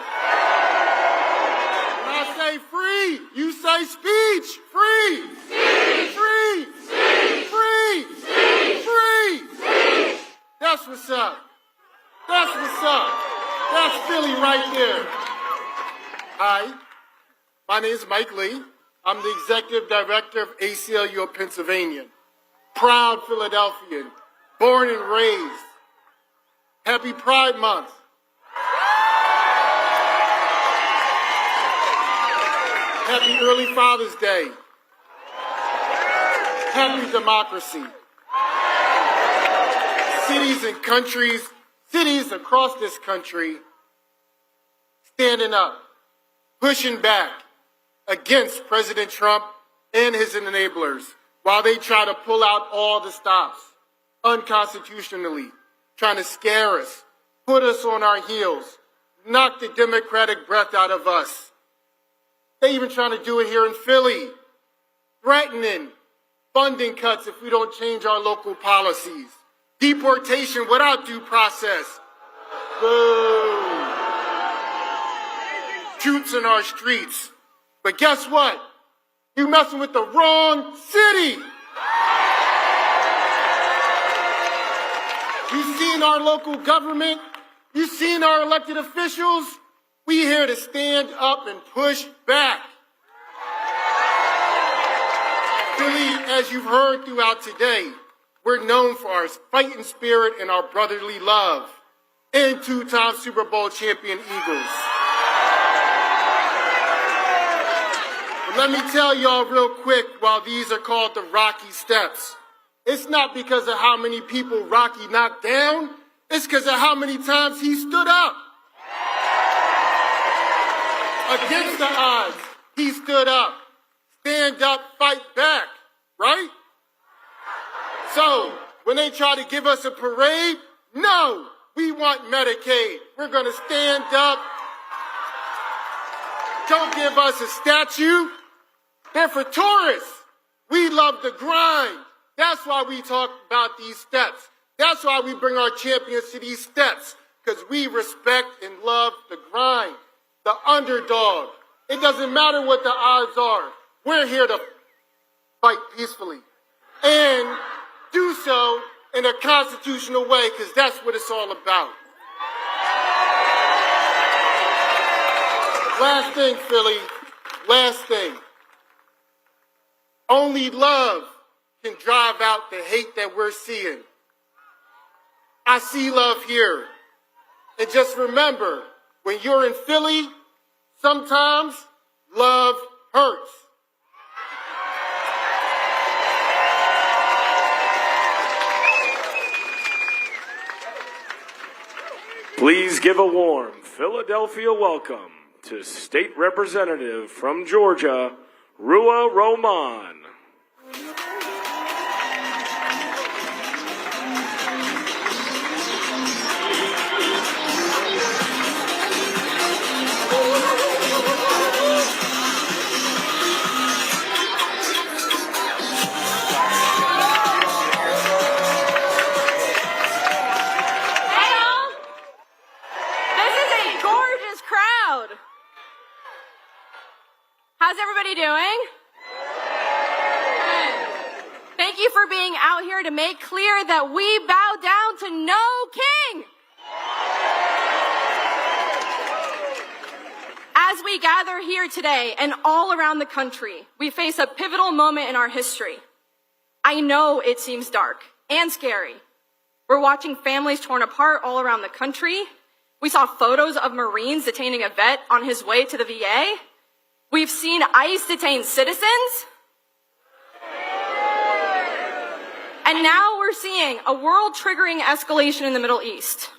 When I say free, you say speech. Free. Speech. Free. Speech. Free. Speech. Free. Speech. That's what's up. That's what's up. That's Philly right there. Hi, my name is Mike Lee. I'm the executive director of ACLU of Pennsylvania. Proud Philadelphian. Born and raised. Happy Pride Month. Happy early Father's Day. Happy democracy. Cities and countries, cities across this country, standing up, pushing back against President Trump and his enablers while they try to pull out all the stops unconstitutionally, trying to scare us, put us on our heels, knock the democratic breath out of us. They even trying to do it here in Philly, threatening funding cuts if we don't change our local policies, deportation without due process. Boo. Troops in our streets. But guess what? You messing with the wrong city. You've seen our local government. You've seen our elected officials. We here to stand up and push back. Philly, as you've heard throughout today, we're known for our fighting spirit and our brotherly love, and two-time Super Bowl champion Eagles. But let me tell y'all real quick, while these are called the Rocky Steps, it's not because of how many people Rocky knocked down, it's because of how many times he stood up. Against the odds, he stood up. Stand up, fight back, right? So, when they try to give us a parade, no, we want Medicaid. We're going to stand up. Don't give us a statue. They're for tourists. We love the grind. That's why we talk about these steps. That's why we bring our champions to these steps, because we respect and love the grind, the underdog. It doesn't matter what the odds are. We're here to fight peacefully and do so in a constitutional way, because that's what it's all about. Last thing, Philly. Last thing. Only love can drive out the hate that we're seeing. I see love here. And just remember, when you're in Philly, sometimes love hurts. Please give a warm Philadelphia welcome to State Representative from Georgia, Rua Roman. everybody doing? Thank you for being out here to make clear that we bow down to no king. As we gather here today and all around the country, we face a pivotal moment in our history. I know it seems dark and scary. We're watching families torn apart all around the country. We saw photos of Marines detaining a vet on his way to the VA. We've seen ICE detain citizens. And now we're seeing a world-triggering escalation in the Middle East.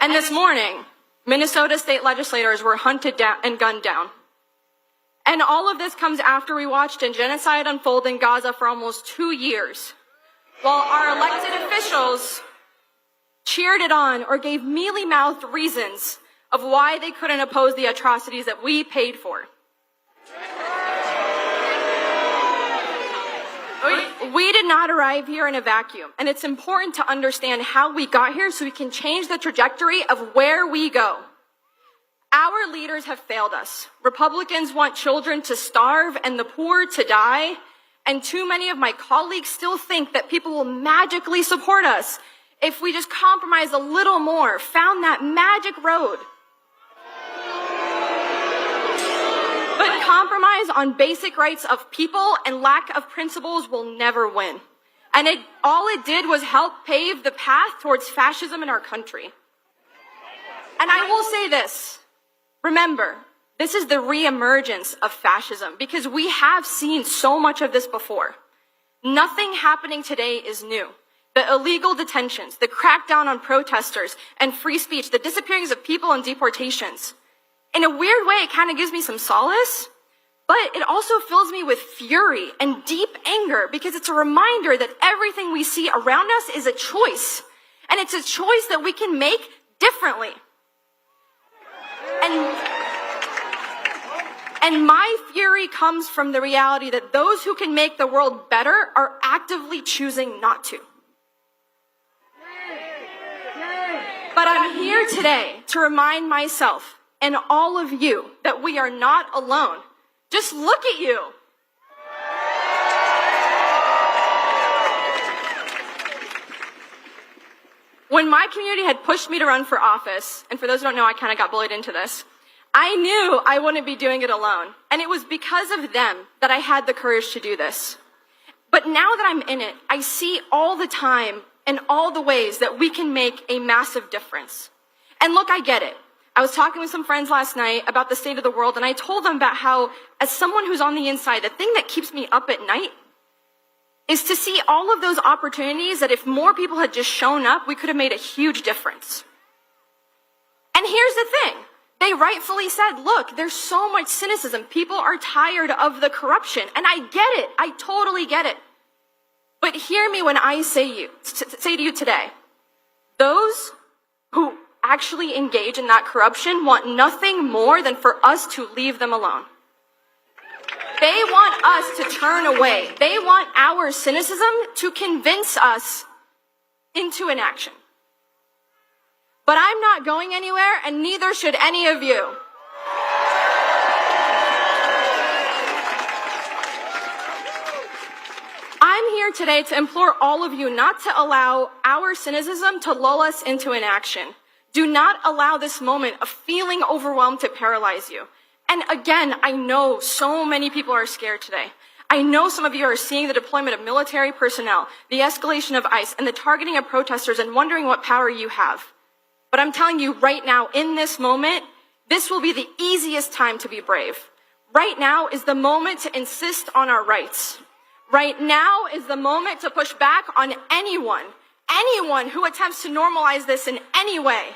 And this morning, Minnesota state legislators were hunted down and gunned down. And all of this comes after we watched a genocide unfold in Gaza for almost 2 years, while our elected officials cheered it on or gave mealy-mouthed reasons of why they couldn't oppose the atrocities that we paid for. We did not arrive here in a vacuum, and it's important to understand how we got here so we can change the trajectory of where we go. Our leaders have failed us. Republicans want children to starve and the poor to die, and too many of my colleagues still think that people will magically support us if we just compromise a little more, found that magic road. But compromise on basic rights of people and lack of principles will never win. And all it did was help pave the path towards fascism in our country. And I will say this, remember, this is the reemergence of fascism because we have seen so much of this before. Nothing happening today is new. The illegal detentions, the crackdown on protesters and free speech, the disappearings of people and deportations. In a weird way, it kind of gives me some solace, but it also fills me with fury and deep anger because it's a reminder that everything we see around us is a choice, and it's a choice that we can make differently. And my fury comes from the reality that those who can make the world better are actively choosing not to. But I'm here today to remind myself and all of you that we are not alone. Just look at you. When my community had pushed me to run for office, and for those who don't know, I kind of got bullied into this, I knew I wouldn't be doing it alone. And it was because of them that I had the courage to do this. But now that I'm in it, I see all the time and all the ways that we can make a massive difference. And look, I get it. I was talking with some friends last night about the state of the world, and I told them about how, as someone who's on the inside, the thing that keeps me up at night is to see all of those opportunities that if more people had just shown up, we could have made a huge difference. And here's the thing. They rightfully said, look, there's so much cynicism. People are tired of the corruption. And I get it. I totally get it. But hear me when I say to you today, those who actually engage in that corruption want nothing more than for us to leave them alone. They want us to turn away. They want our cynicism to convince us into inaction. But I'm not going anywhere, and neither should any of you. I'm here today to implore all of you not to allow our cynicism to lull us into inaction. Do not allow this moment of feeling overwhelmed to paralyze you. And again, I know so many people are scared today. I know some of you are seeing the deployment of military personnel, the escalation of ICE, and the targeting of protesters and wondering what power you have. But I'm telling you right now, in this moment, this will be the easiest time to be brave. Right now is the moment to insist on our rights. Right now is the moment to push back on anyone who attempts to normalize this in any way.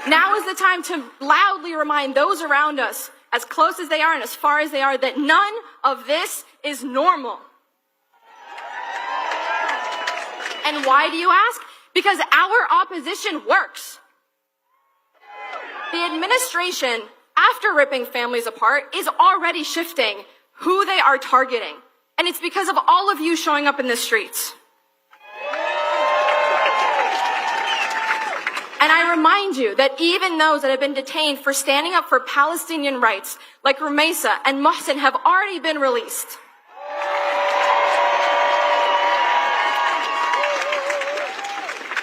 Now is the time to loudly remind those around us, as close as they are and as far as they are, that none of this is normal. And why do you ask? Because our opposition works. The administration, after ripping families apart, is already shifting who they are targeting. And it's because of all of you showing up in the streets. And I remind you that even those that have been detained for standing up for Palestinian rights, like Rumaisa and Mohsen, have already been released.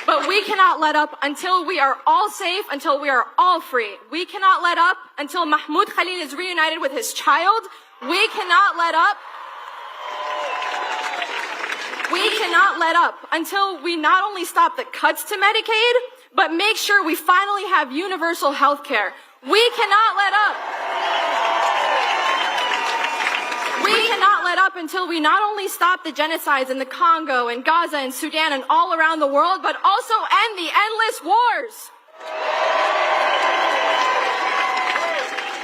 But we cannot let up until we are all safe, until we are all free. We cannot let up until Mahmoud Khalil is reunited with his child. We cannot let up. We cannot let up until we not only stop the cuts to Medicaid, but make sure we finally have universal health care. We cannot let up. We cannot let up until we not only stop the genocides in the Congo and Gaza and Sudan and all around the world, but also end the endless wars.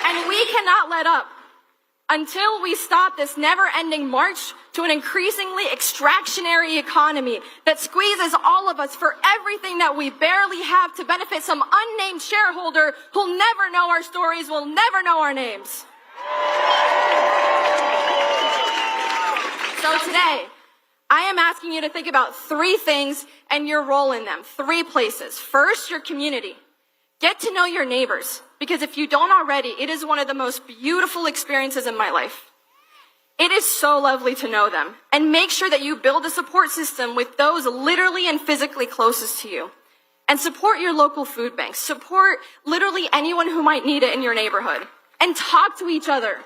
And we cannot let up until we stop this never-ending march to an increasingly extractionary economy that squeezes all of us for everything that we barely have to benefit some unnamed shareholder who'll never know our stories, will never know our names. So today, I am asking you to think about 3 things and your role in them. 3 places. First, your community. Get to know your neighbors, because if you don't already, it is one of the most beautiful experiences in my life. It is so lovely to know them. And make sure that you build a support system with those literally and physically closest to you. And support your local food banks. Support literally anyone who might need it in your neighborhood. And talk to each other.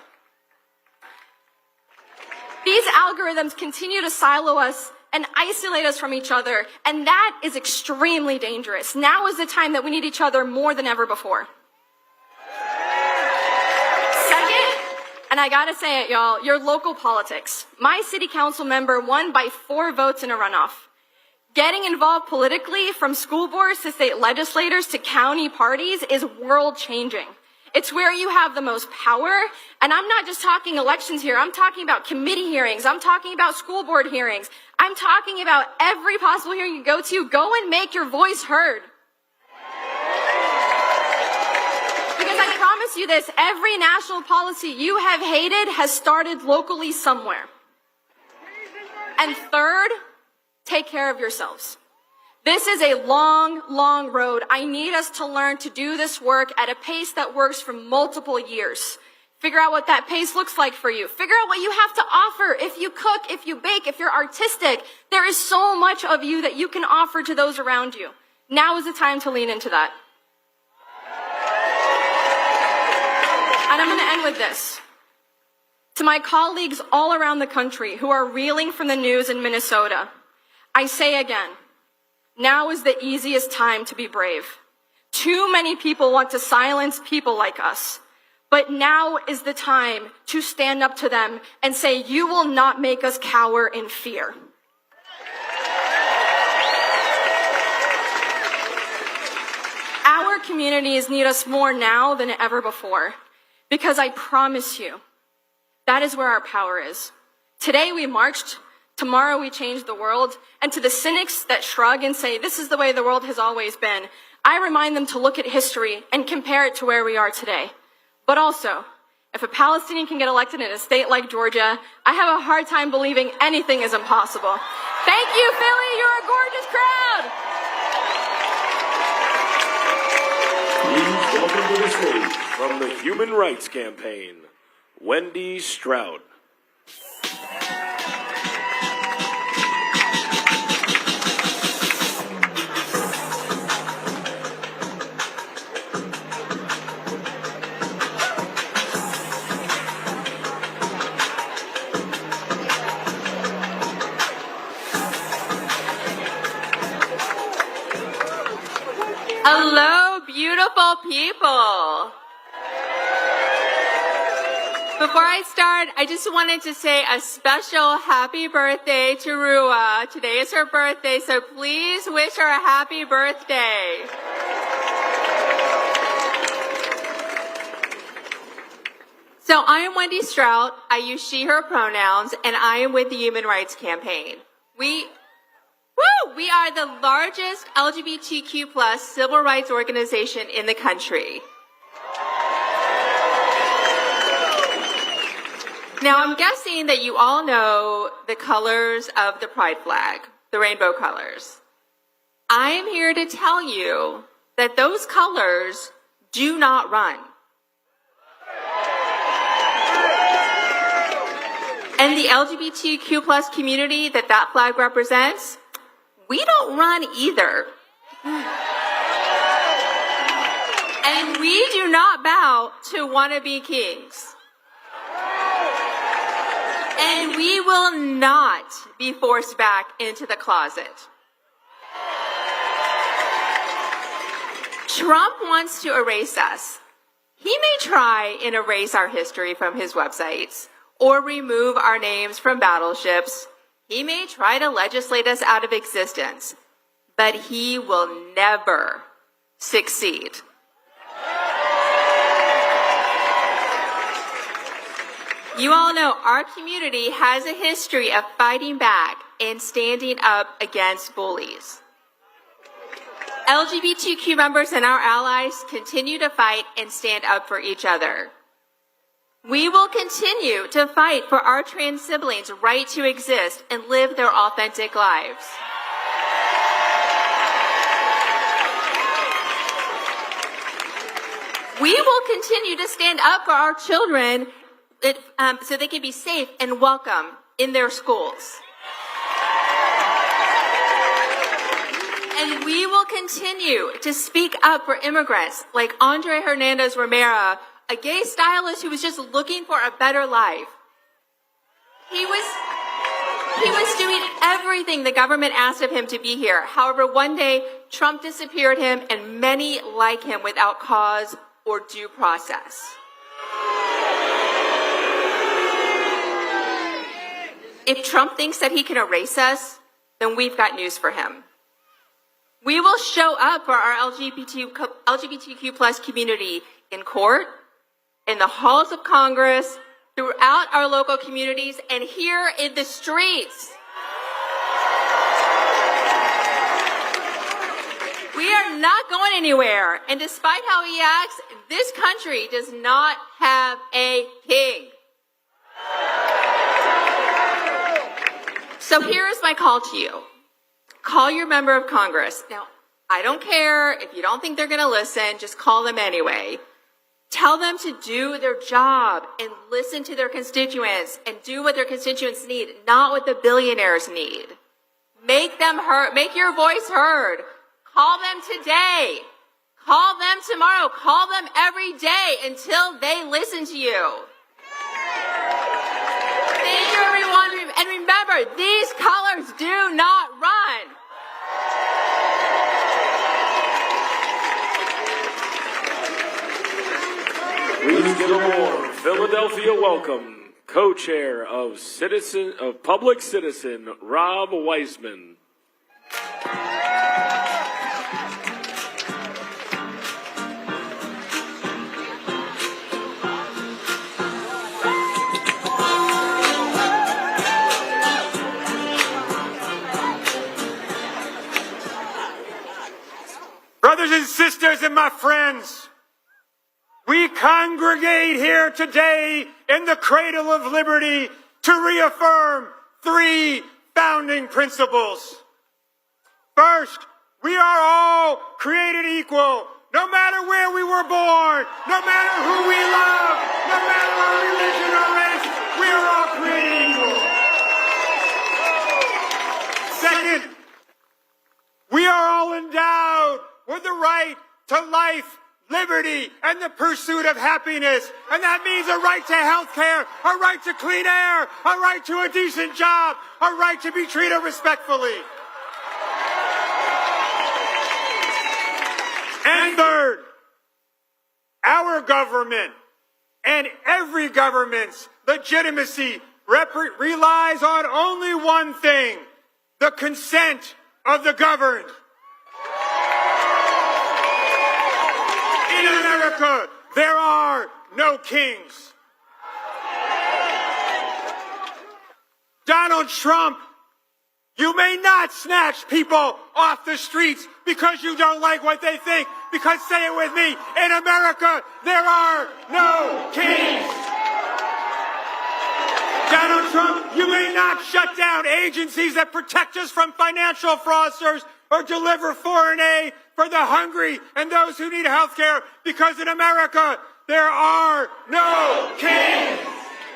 These algorithms continue to silo us and isolate us from each other, and that is extremely dangerous. Now is the time that we need each other more than ever before. Second, and I gotta say it, y'all, your local politics. My city council member won by 4 votes in a runoff. Getting involved politically, from school boards to state legislators to county parties, is world-changing. It's where you have the most power, and I'm not just talking elections here, I'm talking about committee hearings, I'm talking about school board hearings, I'm talking about every possible hearing you go to. Go and make your voice heard. Because I promise you this, every national policy you have hated has started locally somewhere. And third, take care of yourselves. This is a long, long road. I need us to learn to do this work at a pace that works for multiple years. Figure out what that pace looks like for you. Figure out what you have to offer. If you cook, if you bake, if you're artistic, there is so much of you that you can offer to those around you. Now is the time to lean into that. And I'm going to end with this. To my colleagues all around the country who are reeling from the news in Minnesota, I say again, now is the easiest time to be brave. Too many people want to silence people like us. But now is the time to stand up to them and say, you will not make us cower in fear. Our communities need us more now than ever before. Because I promise you, that is where our power is. Today we marched. Tomorrow we change the world. And to the cynics that shrug and say, this is the way the world has always been, I remind them to look at history and compare it to where we are today. But also, if a Palestinian can get elected in a state like Georgia, I have a hard time believing anything is impossible. Thank you, Philly. You're a gorgeous crowd. Please welcome to the stage from the Human Rights Campaign, Wendy Stroud. Hello, beautiful people. Before I start, I just wanted to say a special happy birthday to Rua. Today is her birthday, so please wish her a happy birthday. So I am Wendy Strout. I use she, her pronouns, and I am with the Human Rights Campaign. We are the largest LGBTQ+ civil rights organization in the country. Now, I'm guessing that you all know the colors of the pride flag, the rainbow colors. I am here to tell you that those colors do not run. And the LGBTQ plus community that flag represents, we don't run either. And we do not bow to wannabe kings. And we will not be forced back into the closet. Trump wants to erase us. He may try and erase our history from his websites or remove our names from battleships. He may try to legislate us out of existence, but he will never succeed. You all know our community has a history of fighting back and standing up against bullies. LGBTQ members and our allies continue to fight and stand up for each other. We will continue to fight for our trans siblings' right to exist and live their authentic lives. We will continue to stand up for our children so they can be safe and welcome in their schools. And we will continue to speak up for immigrants like Andre Hernandez Romero, a gay stylist who was just looking for a better life. He was doing everything the government asked of him to be here. However, one day, Trump disappeared him and many like him without cause or due process. If Trump thinks that he can erase us, then we've got news for him. We will show up for our LGBTQ plus community in court, in the halls of Congress, throughout our local communities, and here in the streets. We are not going anywhere, and despite how he acts, this country does not have a king. So here is my call to you. Call your member of Congress. Now, I don't care if you don't think they're going to listen, just call them anyway. Tell them to do their job and listen to their constituents and do what their constituents need, not what the billionaires need. Make them heard, make your voice heard. Call them today. Call them tomorrow. Call them every day until they listen to you. Thank you, everyone. And remember, these colors do not run. Please give a warm Philadelphia welcome, co-chair of Public Citizen, Rob Weisman. Brothers and sisters and my friends, we congregate here today in the cradle of liberty to reaffirm three founding principles. First, we are all created equal, no matter where we were born, no matter who we love, no matter our religion or race, we are all created equal. Second, we are all endowed with the right to life, liberty, and the pursuit of happiness. And that means a right to health care, a right to clean air, a right to a decent job, a right to be treated respectfully. And third, our government and every government's legitimacy relies on only one thing: the consent of the governed. In America, there are no kings. Donald Trump, you may not snatch people off the streets because you don't like what they think, because, say it with me, in America, there are no kings. Donald Trump, you may not shut down agencies that protect us from financial fraudsters or deliver foreign aid for the hungry and those who need health care, because in America, there are no kings.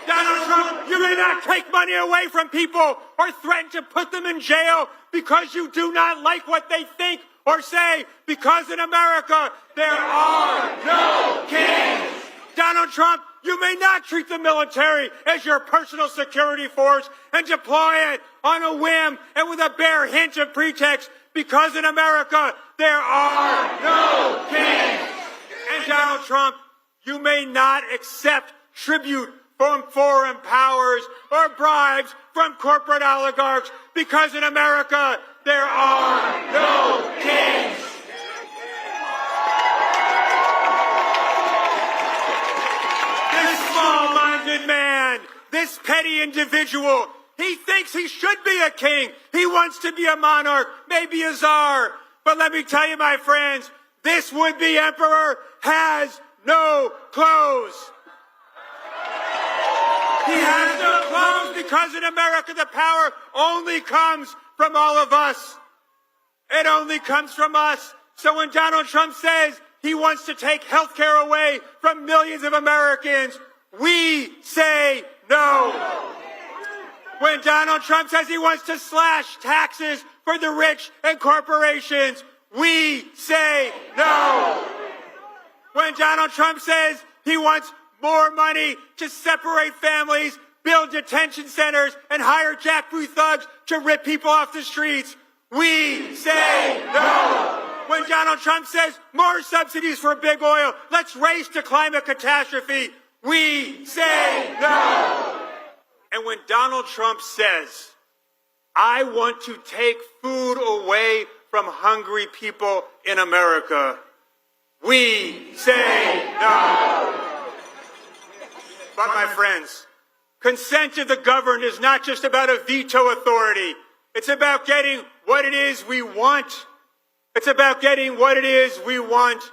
Donald Trump, you may not take money away from people or threaten to put them in jail because you do not like what they think or say, because in America, there are no kings. Donald Trump, you may not treat the military as your personal security force and deploy it on a whim and with a bare hint of pretext, because in America, there are no kings. And Donald Trump, you may not accept tribute from foreign powers or bribes from corporate oligarchs, because in America, there are no kings. This small-minded man, this petty individual, he thinks he should be a king. He wants to be a monarch, maybe a czar. But let me tell you, my friends, this would-be emperor has no clothes. He has no clothes because in America the power only comes from all of us. It only comes from us. So when Donald Trump says he wants to take health care away from millions of Americans, we say no. When Donald Trump says he wants to slash taxes for the rich and corporations, we say no. When Donald Trump says he wants more money to separate families, build detention centers, and hire jackboot thugs to rip people off the streets, we say no. When Donald Trump says more subsidies for big oil, let's race to climate catastrophe, we say no. And when Donald Trump says, I want to take food away from hungry people in America, we say no. But my friends, consent of the governed is not just about a veto authority. It's about getting what it is we want. It's about getting what it is we want.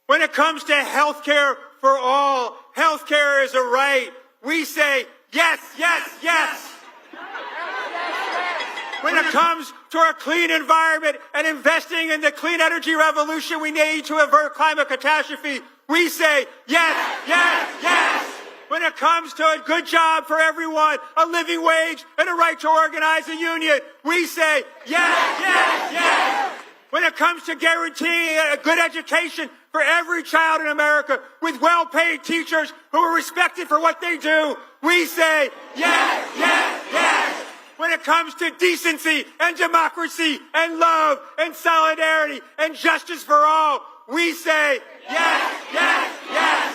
When it comes to health care for all, health care is a right. We say yes, yes, yes. When it comes to our clean environment and investing in the clean energy revolution we need to avert climate catastrophe, we say yes, yes, yes. When it comes to a good job for everyone, a living wage, and a right to organize a union, we say yes, yes, yes. When it comes to guaranteeing a good education for every child in America with well-paid teachers who are respected for what they do, we say yes, yes, yes. When it comes to decency and democracy and love and solidarity and justice for all, we say yes, yes, yes.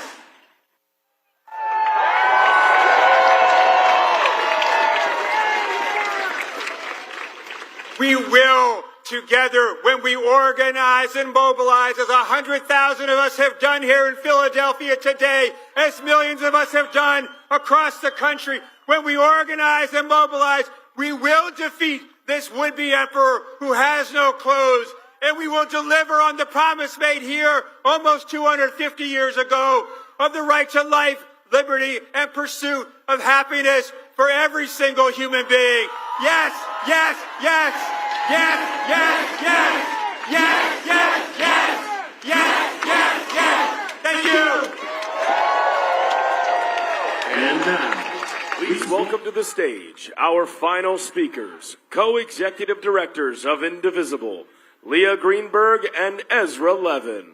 We will together, when we organize and mobilize, as 100,000 of us have done here in Philadelphia today, as millions of us have done across the country, when we organize and mobilize, we will defeat this would-be emperor who has no clothes, and we will deliver on the promise made here almost 250 years ago of the right to life, liberty, and pursuit of happiness for every single human being. Yes, yes, yes, yes, yes, yes, yes, yes, yes, yes, yes, yes. Thank you. And now, please welcome to the stage our final speakers, co-executive directors of Indivisible, Leah Greenberg and Ezra Levin.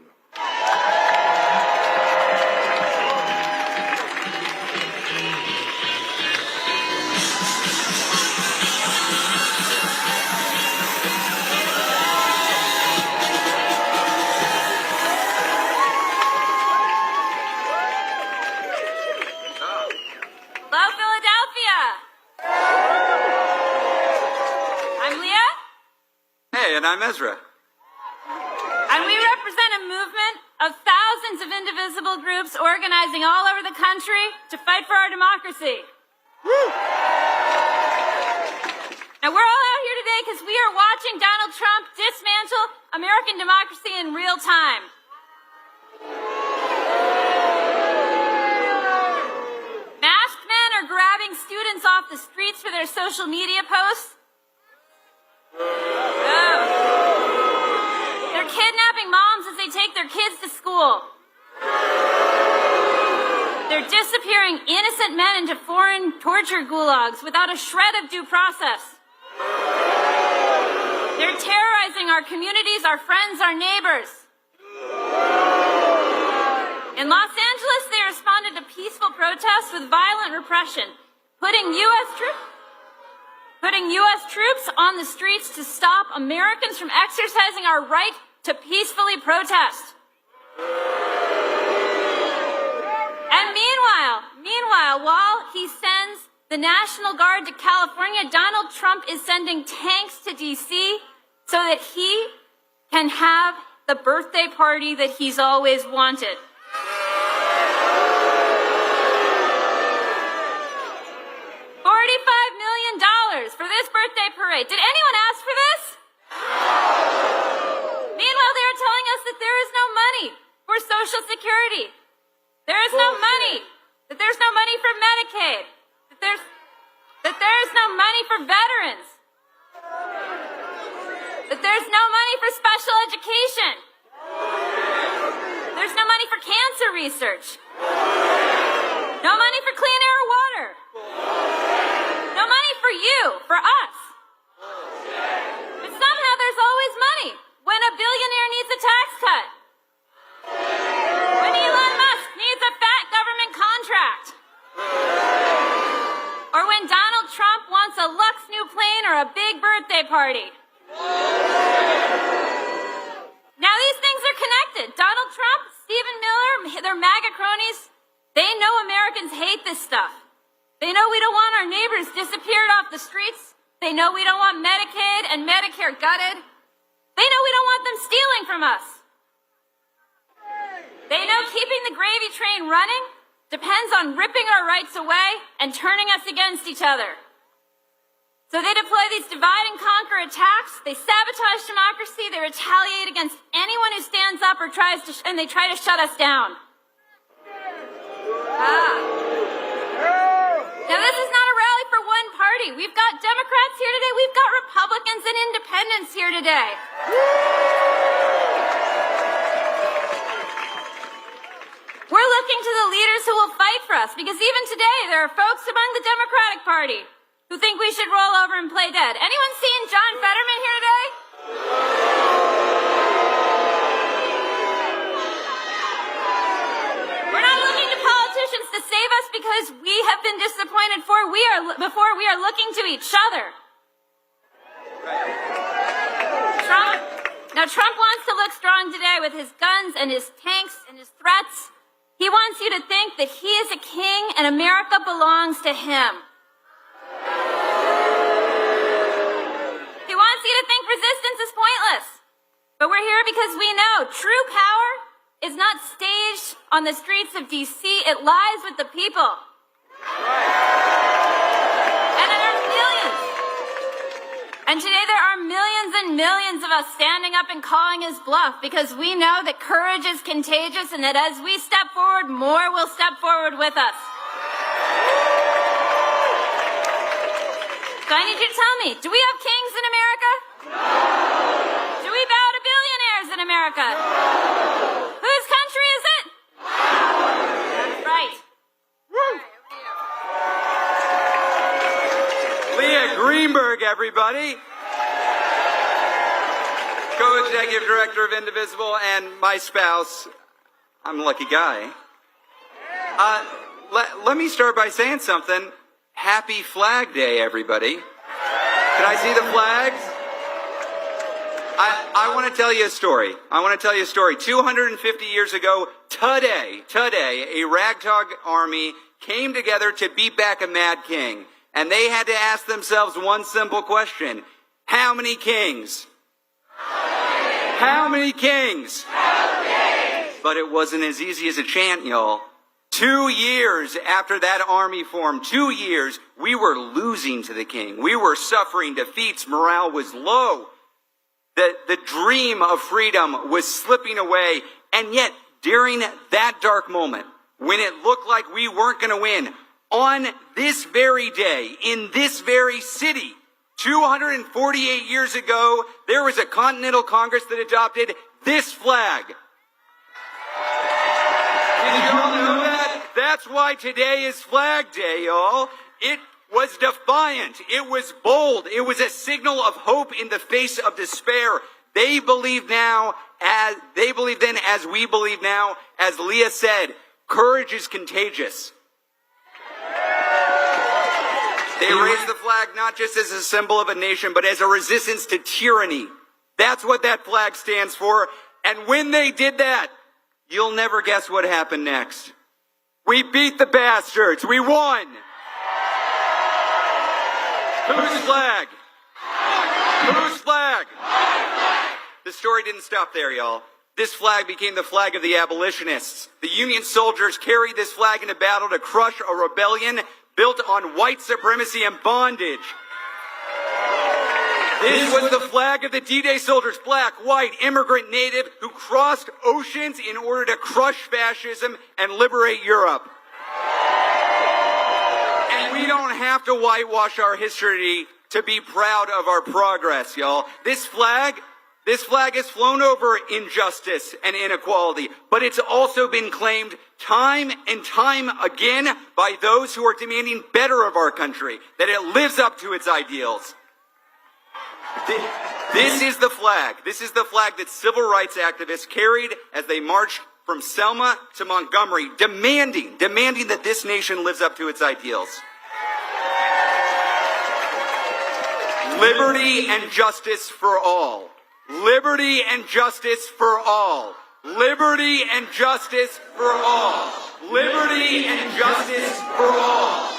And I'm Ezra. And we represent a movement of thousands of indivisible groups organizing all over the country to fight for our democracy. Woo! Now, we're all out here today because we are watching Donald Trump dismantle American democracy in real time. Masked men are grabbing students off the streets for their social media posts. They're kidnapping their kids to school. They're disappearing innocent men into foreign torture gulags without a shred of due process. They're terrorizing our communities, our friends, our neighbors. In Los Angeles, they responded to peaceful protests with violent repression, putting U.S. troops on the streets to stop Americans from exercising our right to peacefully protest. And meanwhile, while he sends the National Guard to California, Donald Trump is sending tanks to D.C. so that he can have the birthday party that he's always wanted. $45 million for this birthday parade. Did anyone ask for this? Meanwhile, they are telling us that there is no money for Social Security. There is no money. That there's no money for Medicaid. That there is no money for veterans. That there's no money for special education. There's no money for cancer research. No money for clean air or water. No money for you, for us. But somehow there's always money when a billionaire needs a tax cut. When Elon Musk needs a fat government contract. Or when Donald Trump wants a luxe new plane or a big birthday party. Now these things are connected. Donald Trump, Stephen Miller, their MAGA cronies, they know Americans hate this stuff. They know we don't want our neighbors disappeared off the streets. They know we don't want Medicaid and Medicare gutted. They know we don't want them stealing from us. They know keeping the gravy train running depends on ripping our rights away and turning us against each other. So they deploy these divide and conquer attacks. They sabotage democracy. They retaliate against anyone who stands up or and they try to shut us down. Now, this is not a rally for one party. We've got Democrats here today. We've got Republicans and independents here today. We're looking to the leaders who will fight for us, because even today there are folks among the Democratic Party who think we should roll over and play dead. Anyone seen John Fetterman here today? We're not looking to politicians to save us because we have been disappointed before we are looking to each other. Trump wants to look strong today with his guns and his tanks and his threats. He wants you to think that he is a king and America belongs to him. He wants you to think resistance is pointless. But we're here because we know true power is not staged on the streets of D.C. It lies with the people. And there are millions. And today there are millions and millions of us standing up and calling his bluff, because we know that courage is contagious and that as we step forward, more will step forward with us. So I need you to tell me, do we have kings in America? No. Do we bow to billionaires in America? No. Whose country is it? That's right. Leah Greenberg, everybody. Co-executive director of Indivisible, and my spouse. I'm a lucky guy. Let me start by saying something. Happy Flag Day, everybody. Can I see the flags? I want to tell you a story. 250 years ago, today, a ragtag army came together to beat back a mad king. And they had to ask themselves one simple question. How many kings? How many kings? But it wasn't as easy as a chant, y'all. 2 years after that army formed, 2 years, we were losing to the king. We were suffering defeats. Morale was low. The dream of freedom was slipping away. And yet, during that dark moment, when it looked like we weren't going to win, on this very day, in this very city, 248 years ago, there was a Continental Congress that adopted this flag. Did y'all know that? That's why today is Flag Day, y'all. It was defiant. It was bold. It was a signal of hope in the face of despair. They believe then as we believe now. As Leah said, courage is contagious. They raised the flag not just as a symbol of a nation, but as a resistance to tyranny. That's what that flag stands for. And when they did that, you'll never guess what happened next. We beat the bastards. We won. Whose flag? Whose flag? The story didn't stop there, y'all. This flag became the flag of the abolitionists. The Union soldiers carried this flag into battle to crush a rebellion built on white supremacy and bondage. This was the flag of the D-Day soldiers, black, white, immigrant, native, who crossed oceans in order to crush fascism and liberate Europe. And we don't have to whitewash our history to be proud of our progress, y'all. This flag has flown over injustice and inequality, but it's also been claimed time and time again by those who are demanding better of our country, that it lives up to its ideals. This is the flag. This is the flag that civil rights activists carried as they marched from Selma to Montgomery, demanding that this nation lives up to its ideals. Liberty and justice for all. Liberty and justice for all. Liberty and justice for all. Liberty and justice for all.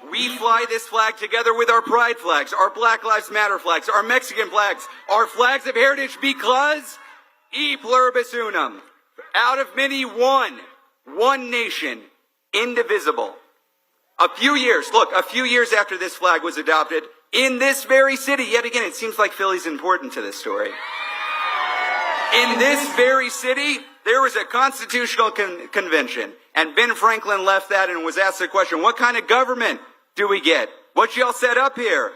We fly this flag together with our pride flags, our Black Lives Matter flags, our Mexican flags, our flags of heritage, because e pluribus unum, out of many one nation, indivisible. A few years after this flag was adopted, in this very city, yet again, it seems like Philly's important to this story. In this very city, there was a constitutional convention, and Ben Franklin left that and was asked the question, what kind of government do we get? What y'all set up here?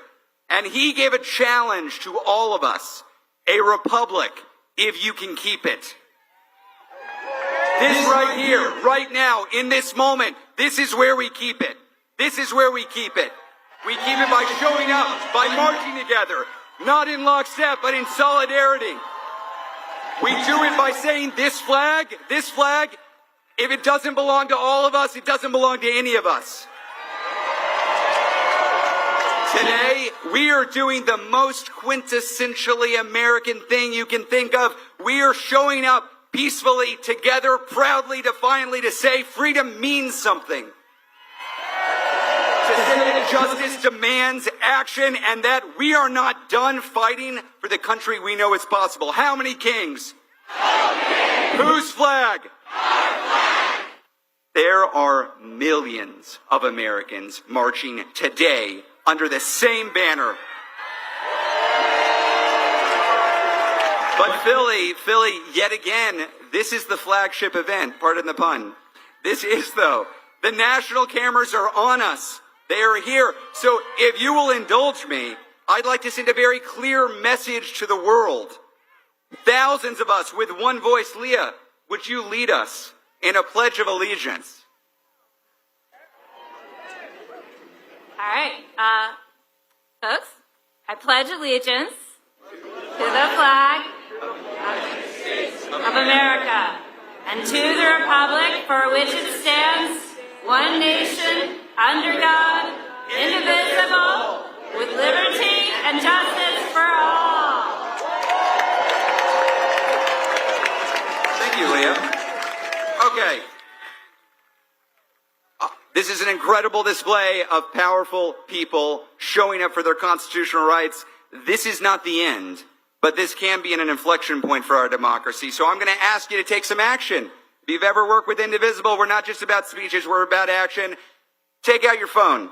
And he gave a challenge to all of us, a republic, if you can keep it. This right here, right now, in this moment, this is where we keep it. This is where we keep it. We keep it by showing up, by marching together, not in lockstep, but in solidarity. We do it by saying this flag, if it doesn't belong to all of us, it doesn't belong to any of us. Today, we are doing the most quintessentially American thing you can think of. We are showing up peacefully, together, proudly, defiantly, to say freedom means something. To say that justice demands action and that we are not done fighting for the country we know is possible. How many kings? Whose flag? Our flag. There are millions of Americans marching today under the same banner. But Philly, yet again, this is the flagship event, pardon the pun. This is, though. The national cameras are on us. They are here. So if you will indulge me, I'd like to send a very clear message to the world. Thousands of us with one voice. Leah, would you lead us in a pledge of allegiance? All right, folks, I pledge allegiance to the flag of America and to the republic for which it stands, one nation, under God, indivisible, with liberty and justice for all. Thank you, Leah. Okay. This is an incredible display of powerful people showing up for their constitutional rights. This is not the end, but this can be an inflection point for our democracy. So I'm going to ask you to take some action. If you've ever worked with Indivisible, we're not just about speeches, we're about action. Take out your phone.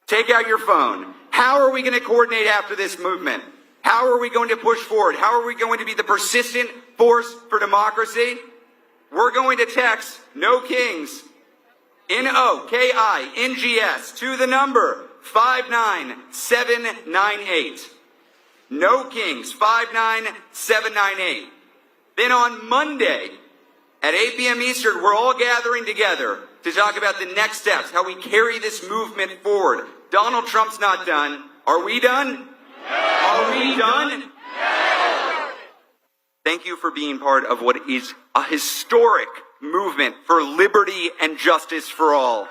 Take out your phone. How are we going to coordinate after this movement? How are we going to push forward? How are we going to be the persistent force for democracy? We're going to text No Kings, NOKINGS, to the number 59798. No Kings, 59798. Then on Monday, At 8 p.m. Eastern, we're all gathering together to talk about the next steps, how we carry this movement forward. Donald Trump's not done. Are we done? Are we done? Thank you for being part of what is a historic movement for liberty and justice for all.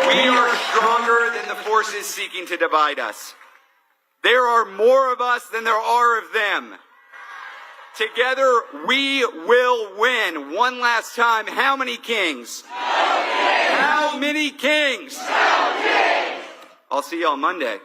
We are stronger than the forces seeking to divide us. There are more of us than there are of them. Together, we will win. One last time, how many kings? How many kings? I'll see you on Monday.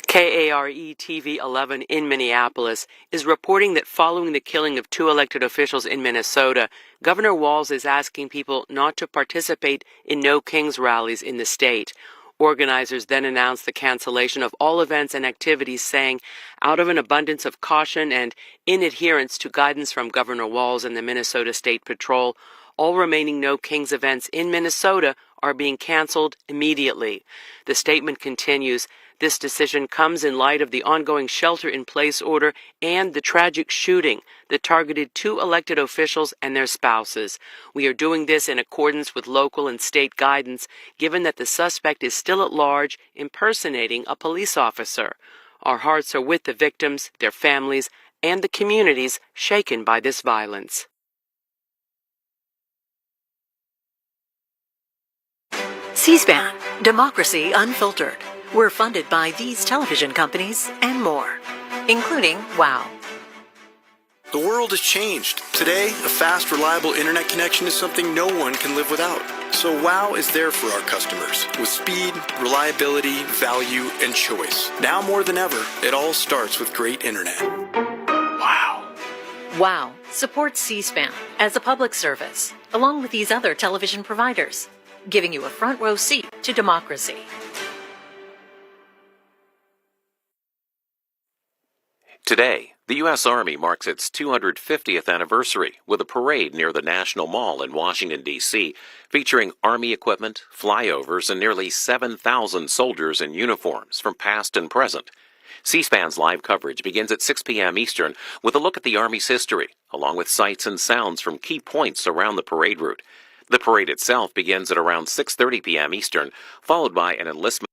KARE-TV 11 in Minneapolis is reporting that following the killing of 2 elected officials in Minnesota, Governor Walz is asking people not to participate in No Kings rallies in the state. Organizers then announced the cancellation of all events and activities, saying, out of an abundance of caution and in adherence to guidance from Governor Walz and the Minnesota State Patrol, all remaining No Kings events in Minnesota are being canceled immediately. The statement continues, this decision comes in light of the ongoing shelter-in-place order and the tragic shooting that targeted 2 elected officials and their spouses. We are doing this in accordance with local and state guidance, given that the suspect is still at large, impersonating a police officer. Our hearts are with the victims, their families, and the communities shaken by this violence. C-SPAN, Democracy Unfiltered. We're funded by these television companies and more, including WOW. The world has changed. Today, a fast, reliable internet connection is something no one can live without. So WOW is there for our customers with speed, reliability, value, and choice. Now more than ever, it all starts with great internet. WOW. WOW supports C-SPAN as a public service, along with these other television providers, giving you a front row seat to democracy. Today, the U.S. Army marks its 250th anniversary with a parade near the National Mall in Washington, D.C., featuring Army equipment, flyovers, and nearly 7,000 soldiers in uniforms from past and present. C-SPAN's live coverage begins at 6 p.m. Eastern with a look at the Army's history, along with sights and sounds from key points around the parade route. The parade itself begins at around 6:30 p.m. Eastern, followed by an enlistment